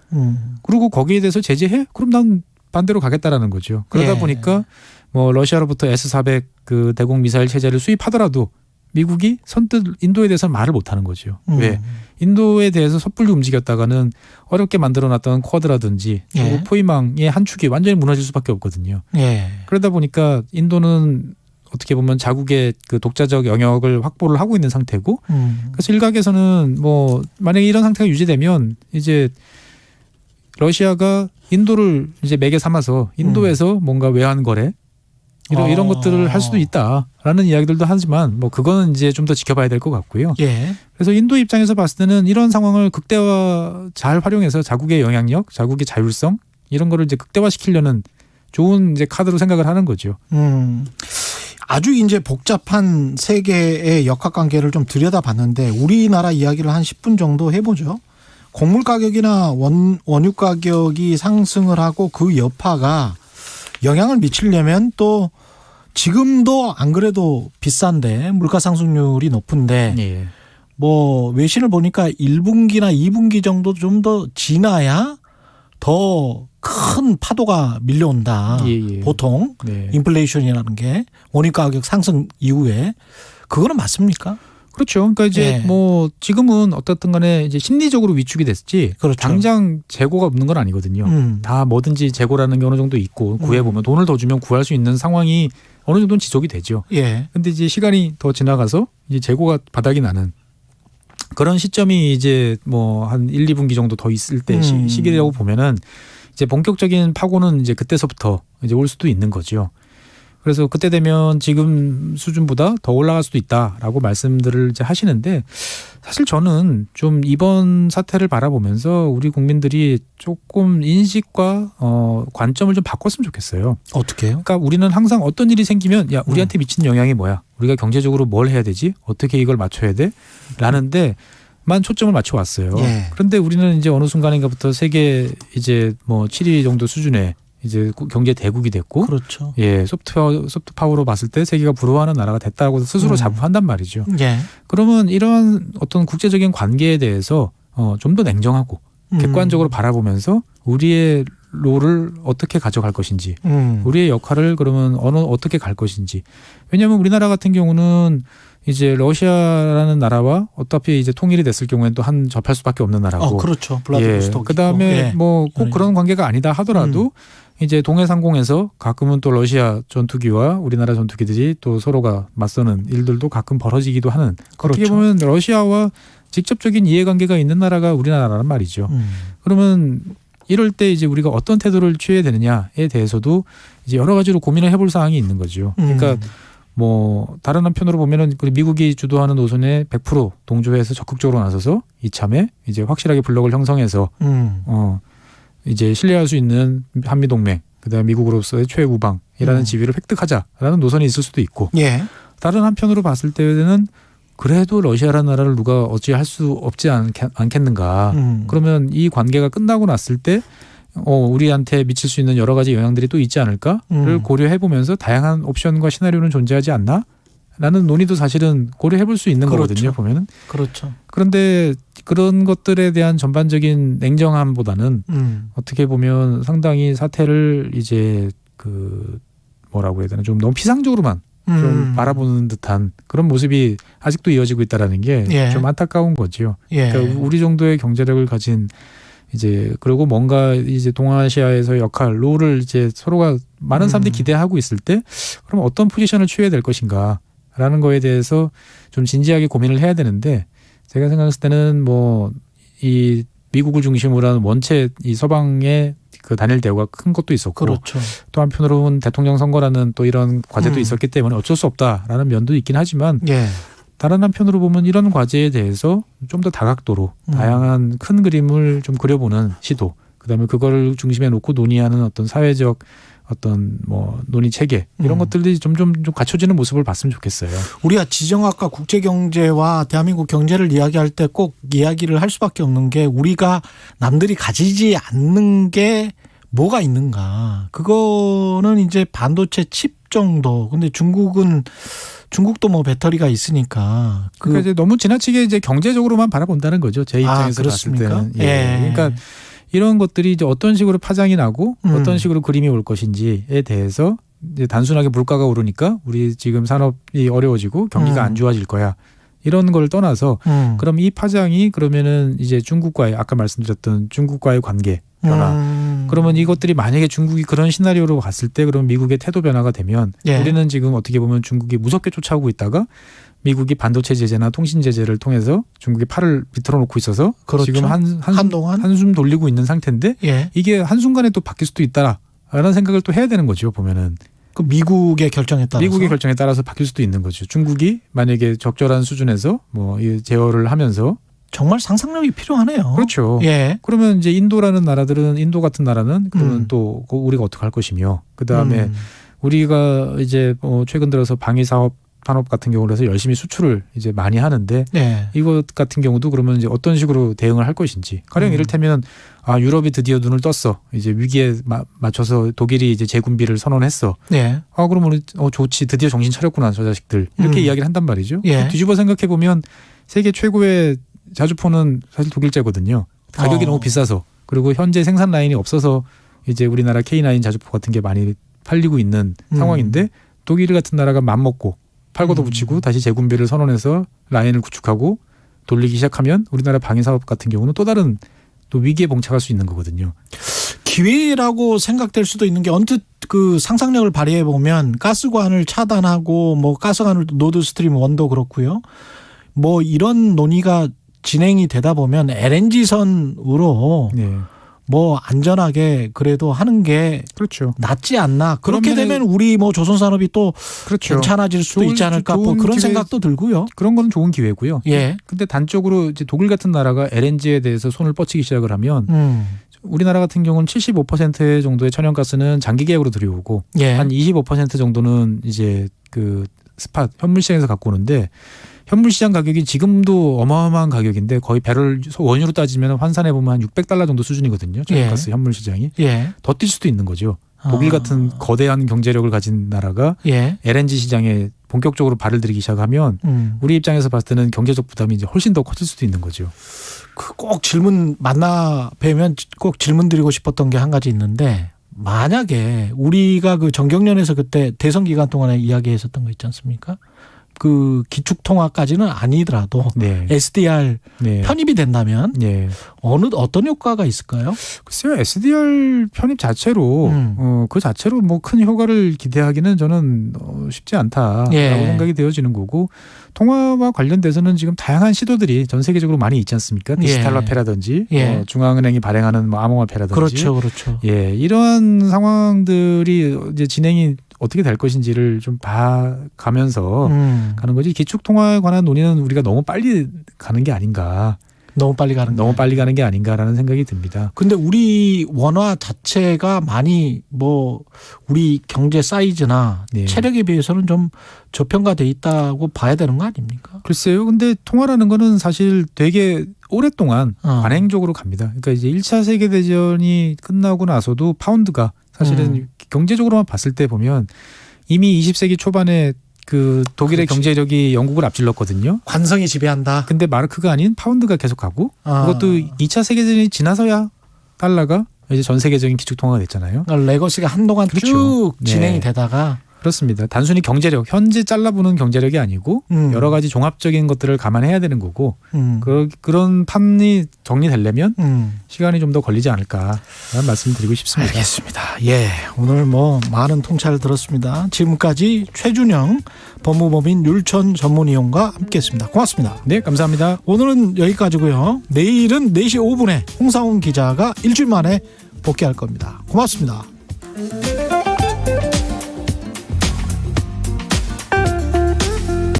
[SPEAKER 3] 그리고 거기에 대해서 제재해? 그럼 난 반대로 가겠다라는 거죠. 그러다
[SPEAKER 1] 예.
[SPEAKER 3] 보니까 뭐 러시아로부터 S-400 그 대공 미사일 체제를 수입하더라도 미국이 선뜻 인도에 대해서 말을 못하는 거죠. 왜? 인도에 대해서 섣불리 움직였다가는 어렵게 만들어놨던 쿼드라든지
[SPEAKER 1] 예.
[SPEAKER 3] 포위망의 한 축이 완전히 무너질 수밖에 없거든요.
[SPEAKER 1] 예.
[SPEAKER 3] 그러다 보니까 인도는 어떻게 보면 자국의 그 독자적 영역을 확보를 하고 있는 상태고, 그래서 일각에서는 뭐 만약에 이런 상태가 유지되면 이제 러시아가 인도를 이제 매개 삼아서 인도에서 뭔가 외환 거래 이런 것들을 할 수도 있다라는 이야기들도 하지만 뭐 그거는 이제 좀 더 지켜봐야 될 것 같고요.
[SPEAKER 1] 예.
[SPEAKER 3] 그래서 인도 입장에서 봤을 때는 이런 상황을 극대화 잘 활용해서 자국의 영향력, 자국의 자율성 이런 거를 이제 극대화시키려는 좋은 이제 카드로 생각을 하는 거죠.
[SPEAKER 1] 아주 이제 복잡한 세계의 역학관계를 좀 들여다봤는데 우리나라 이야기를 한 10분 정도 해보죠. 곡물 가격이나 원유 가격이 상승을 하고 그 여파가 영향을 미치려면 또 지금도 안 그래도 비싼데 물가 상승률이 높은데
[SPEAKER 3] 예.
[SPEAKER 1] 뭐 외신을 보니까 1분기나 2분기 정도 좀 더 지나야 더 큰 파도가 밀려온다.
[SPEAKER 3] 예.
[SPEAKER 1] 보통
[SPEAKER 3] 네.
[SPEAKER 1] 인플레이션이라는 게 원유 가격 상승 이후에 그거는 맞습니까?
[SPEAKER 3] 그렇죠. 그러니까 이제
[SPEAKER 1] 예.
[SPEAKER 3] 뭐 지금은 어떻든 간에 이제 심리적으로 위축이 됐지
[SPEAKER 1] 그렇죠.
[SPEAKER 3] 당장 재고가 없는 건 아니거든요. 다 뭐든지 재고라는 게 어느 정도 있고 구해보면 돈을 더 주면 구할 수 있는 상황이 어느 정도는 지속이 되죠.
[SPEAKER 1] 예.
[SPEAKER 3] 근데 이제 시간이 더 지나가서 이제 재고가 바닥이 나는 그런 시점이 이제 뭐 한 1, 2분기 정도 더 있을 때 시기라고 보면은 이제 본격적인 파고는 이제 그때서부터 이제 올 수도 있는 거죠. 그래서 그때 되면 지금 수준보다 더 올라갈 수도 있다라고 말씀들을 이제 하시는데 사실 저는 좀 이번 사태를 바라보면서 우리 국민들이 조금 인식과 관점을 좀 바꿨으면 좋겠어요.
[SPEAKER 1] 어떻게 해요?
[SPEAKER 3] 그러니까 우리는 항상 어떤 일이 생기면 야 우리한테 미치는 영향이 뭐야? 우리가 경제적으로 뭘 해야 되지? 어떻게 이걸 맞춰야 돼? 라는데 만 초점을 맞춰 왔어요.
[SPEAKER 1] 예.
[SPEAKER 3] 그런데 우리는 이제 어느 순간인가부터 세계 이제 뭐 7위 정도 수준의 이제 경제 대국이 됐고,
[SPEAKER 1] 그렇죠.
[SPEAKER 3] 예, 소프트 파워로 봤을 때 세계가 부러워하는 나라가 됐다고 스스로 자부한단 말이죠.
[SPEAKER 1] 예.
[SPEAKER 3] 그러면 이러한 어떤 국제적인 관계에 대해서 좀 더 냉정하고 객관적으로 바라보면서 우리의 롤을 어떻게 가져갈 것인지, 우리의 역할을 그러면 어떻게 갈 것인지. 왜냐하면 우리나라 같은 경우는 이제 러시아라는 나라와 어차피 이제 통일이 됐을 경우에는 또 한 접할 수밖에 없는 나라고.
[SPEAKER 1] 그렇죠.
[SPEAKER 3] 예. 그다음에
[SPEAKER 1] 예.
[SPEAKER 3] 뭐 꼭 그런 관계가 아니다 하더라도 이제 동해 상공에서 가끔은 또 러시아 전투기와 우리나라 전투기들이 또 서로가 맞서는 일들도 가끔 벌어지기도 하는.
[SPEAKER 1] 그렇죠.
[SPEAKER 3] 어떻게 보면 러시아와 직접적인 이해관계가 있는 나라가 우리나라란 말이죠. 그러면 이럴 때 이제 우리가 어떤 태도를 취해야 되느냐에 대해서도 이제 여러 가지로 고민을 해볼 사항이 있는 거죠. 그러니까 뭐 다른 한편으로 보면은 미국이 주도하는 노선에 100% 동조해서 적극적으로 나서서 이참에 이제 확실하게 블록을 형성해서 이제 신뢰할 수 있는 한미 동맹, 그다음에 미국으로서의 최우방이라는 지위를 획득하자라는 노선이 있을 수도 있고,
[SPEAKER 1] 예. 다른
[SPEAKER 3] 다른 한편으로 봤을 때는 그래도 러시아라는 나라를 누가 어찌할 수 없지 않겠는가. 그러면 이 관계가 끝나고 났을 때 우리한테 미칠 수 있는 여러 가지 영향들이 또 있지 않을까를 고려해 보면서 다양한 옵션과 시나리오는 존재하지 않나? 라는 논의도 사실은 고려해 볼 수 있는
[SPEAKER 1] 그렇죠.
[SPEAKER 3] 거거든요, 보면은.
[SPEAKER 1] 그렇죠.
[SPEAKER 3] 그런데 그런 것들에 대한 전반적인 냉정함보다는 어떻게 보면 상당히 사태를 이제 그 뭐라고 해야 되나 좀 너무 피상적으로만 좀 바라보는 듯한 그런 모습이 아직도 이어지고 있다라는 게 좀
[SPEAKER 1] 예.
[SPEAKER 3] 안타까운 거지요.
[SPEAKER 1] 예.
[SPEAKER 3] 그러니까 우리 정도의 경제력을 가진 이제 그리고 뭔가 이제 동아시아에서 역할 롤을 이제 서로가 많은 사람들이 기대하고 있을 때 그럼 어떤 포지션을 취해야 될 것인가라는 거에 대해서 좀 진지하게 고민을 해야 되는데 제가 생각했을 때는 뭐 이 미국을 중심으로 한 원체 이 서방의 그 단일 대우가 큰 것도 있었고
[SPEAKER 1] 그렇죠.
[SPEAKER 3] 또 한편으로는 대통령 선거라는 또 이런 과제도 있었기 때문에 어쩔 수 없다라는 면도 있긴 하지만
[SPEAKER 1] 예.
[SPEAKER 3] 다른 한편으로 보면 이런 과제에 대해서 좀 더 다각도로 다양한 큰 그림을 좀 그려보는 시도 그다음에 그거를 중심에 놓고 논의하는 어떤 사회적 어떤 뭐 논의 체계 이런 것들이 좀 갖춰지는 모습을 봤으면 좋겠어요.
[SPEAKER 1] 우리가 지정학과 국제경제와 대한민국 경제를 이야기할 때 꼭 이야기를 할 수밖에 없는 게 우리가 남들이 가지지 않는 게 뭐가 있는가. 그거는 이제 반도체 칩 정도. 근데 중국도 뭐 배터리가 있으니까.
[SPEAKER 3] 그러니까 이제 너무 지나치게 이제 경제적으로만 바라본다는 거죠. 제 입장에서 봤을 때는.
[SPEAKER 1] 예.
[SPEAKER 3] 그러니까 이런 것들이 이제 어떤 식으로 파장이 나고 어떤 식으로 그림이 올 것인지에 대해서 이제 단순하게 물가가 오르니까 우리 지금 산업이 어려워지고 경기가 안 좋아질 거야. 이런 걸 떠나서 그럼 이 파장이 그러면은 이제 중국과의 아까 말씀드렸던 중국과의 관계 변화. 그러면 이것들이 만약에 중국이 그런 시나리오로 갔을 때 그럼 미국의 태도 변화가 되면
[SPEAKER 1] 예.
[SPEAKER 3] 우리는 지금 어떻게 보면 중국이 무섭게 쫓아오고 있다가 미국이 반도체 제재나 통신 제재를 통해서 중국의 팔을 비틀어 놓고 있어서
[SPEAKER 1] 그렇죠.
[SPEAKER 3] 지금 한숨 돌리고 있는 상태인데
[SPEAKER 1] 예.
[SPEAKER 3] 이게 한순간에 또 바뀔 수도 있다라는 생각을 또 해야 되는 거죠. 보면은.
[SPEAKER 1] 그 미국의 결정에 따라서.
[SPEAKER 3] 미국의 결정에 따라서 바뀔 수도 있는 거죠. 중국이 만약에 적절한 수준에서 뭐 제어를 하면서
[SPEAKER 1] 정말 상상력이 필요하네요.
[SPEAKER 3] 그렇죠.
[SPEAKER 1] 예.
[SPEAKER 3] 그러면 이제 인도 같은 나라는 그러면 또 우리가 어떻게 할 것이며 그다음에 우리가 이제 최근 들어서 방위 산업 같은 경우로 해서 열심히 수출을 이제 많이 하는데
[SPEAKER 1] 예.
[SPEAKER 3] 이것 같은 경우도 그러면 이제 어떤 식으로 대응을 할 것인지 가령 이를테면 유럽이 드디어 눈을 떴어 이제 위기에 맞춰서 독일이 이제 재군비를 선언했어.
[SPEAKER 1] 예.
[SPEAKER 3] 그러면 좋지 드디어 정신 차렸구나 저 자식들 이렇게 이야기를 한단 말이죠.
[SPEAKER 1] 예.
[SPEAKER 3] 뒤집어 생각해 보면 세계 최고의 자주포는 사실 독일제거든요. 가격이 너무 비싸서 그리고 현재 생산 라인이 없어서 이제 우리나라 K9 자주포 같은 게 많이 팔리고 있는 상황인데 독일 같은 나라가 맘먹고 팔고도 붙이고 다시 재군비를 선언해서 라인을 구축하고 돌리기 시작하면 우리나라 방위사업 같은 경우는 또 다른 또 위기에 봉착할 수 있는 거거든요.
[SPEAKER 1] 기회라고 생각될 수도 있는 게 언뜻 그 상상력을 발휘해 보면 가스관을 차단하고 뭐 가스관을 노드스트림 1도 그렇고요. 뭐 이런 논의가 진행이 되다 보면 LNG선으로
[SPEAKER 3] 네.
[SPEAKER 1] 뭐 안전하게 그래도 하는 게
[SPEAKER 3] 그렇죠.
[SPEAKER 1] 낫지 않나. 그렇게
[SPEAKER 3] 그러면은
[SPEAKER 1] 되면 우리 뭐 조선산업이 또
[SPEAKER 3] 그렇죠.
[SPEAKER 1] 괜찮아질 수도 있지 않을까. 뭐 그런 생각도 들고요.
[SPEAKER 3] 그런 건 좋은 기회고요.
[SPEAKER 1] 예.
[SPEAKER 3] 근데 단적으로 이제 독일 같은 나라가 LNG에 대해서 손을 뻗치기 시작을 하면 우리나라 같은 경우는 75% 정도의 천연가스는 장기 계약으로 들여오고
[SPEAKER 1] 예.
[SPEAKER 3] 한 25% 정도는 이제 그 스팟 현물시장에서 갖고 오는데 현물시장 가격이 지금도 어마어마한 가격인데 거의 배럴 원유로 따지면 환산해 보면 한 $600 정도 수준이거든요. 천연가스 현물시장이.
[SPEAKER 1] 예.
[SPEAKER 3] 더 뛸 수도 있는 거죠. 독일 같은 거대한 경제력을 가진 나라가
[SPEAKER 1] 예.
[SPEAKER 3] LNG 시장에 본격적으로 발을 들이기 시작하면 우리 입장에서 봤을 때는 경제적 부담이 이제 훨씬 더 커질 수도 있는 거죠.
[SPEAKER 1] 꼭 질문 만나 뵈면 꼭 질문 드리고 싶었던 게 한 가지 있는데 만약에 우리가 그 정경련에서 그때 대선 기간 동안에 이야기했었던 거 있지 않습니까? 그 기축통화까지는 아니더라도
[SPEAKER 3] 네.
[SPEAKER 1] SDR
[SPEAKER 3] 네.
[SPEAKER 1] 편입이 된다면
[SPEAKER 3] 네.
[SPEAKER 1] 어떤 효과가 있을까요?
[SPEAKER 3] 글쎄요, SDR 편입 자체로 그 자체로 뭐 큰 효과를 기대하기는 저는 쉽지 않다라고 생각이 되어지는 거고 통화와 관련돼서는 지금 다양한 시도들이 전 세계적으로 많이 있지 않습니까? 디지털 화폐라든지 중앙은행이 발행하는 뭐 암호화폐라든지
[SPEAKER 1] 그렇죠.
[SPEAKER 3] 예, 이러한 상황들이 이제 진행이 어떻게 될 것인지를 좀 봐가면서 가는 거지. 기축통화에 관한 논의는 우리가 너무 빨리 가는 게 아닌가.
[SPEAKER 1] 너무 빨리 가는
[SPEAKER 3] 게 아닌가라는 생각이 듭니다.
[SPEAKER 1] 근데 우리 원화 자체가 많이 뭐 우리 경제 사이즈나 체력에 비해서는 좀 저평가돼 있다고 봐야 되는 거 아닙니까?
[SPEAKER 3] 글쎄요. 근데 통화라는 거는 사실 되게 오랫동안 관행적으로 갑니다. 그러니까 이제 1차 세계대전이 끝나고 나서도 파운드가 사실은 경제적으로만 봤을 때 보면 이미 20세기 초반에 그 독일의
[SPEAKER 1] 그렇지.
[SPEAKER 3] 경제력이 영국을 앞질렀거든요.
[SPEAKER 1] 관성이 지배한다.
[SPEAKER 3] 근데 마르크가 아닌 파운드가 계속 가고 그것도 2차 세계대전이 지나서야 달러가 이제 전 세계적인 기축통화가 됐잖아요.
[SPEAKER 1] 그러니까 레거시가 한동안
[SPEAKER 3] 그렇죠.
[SPEAKER 1] 쭉 진행이 되다가
[SPEAKER 3] 그렇습니다. 단순히 경제력, 현재 잘라보는 경제력이 아니고 여러 가지 종합적인 것들을 감안해야 되는 거고 그런 판이 정리되려면 시간이 좀 더 걸리지 않을까라는 말씀을 드리고 싶습니다.
[SPEAKER 1] 알겠습니다. 예, 오늘 뭐 많은 통찰을 들었습니다. 지금까지 최준영 법무법인 율촌 전문위원과 함께했습니다. 고맙습니다.
[SPEAKER 3] 네, 감사합니다.
[SPEAKER 1] 오늘은 여기까지고요. 내일은 4시 5분에 홍상훈 기자가 일주일 만에 복귀할 겁니다. 고맙습니다.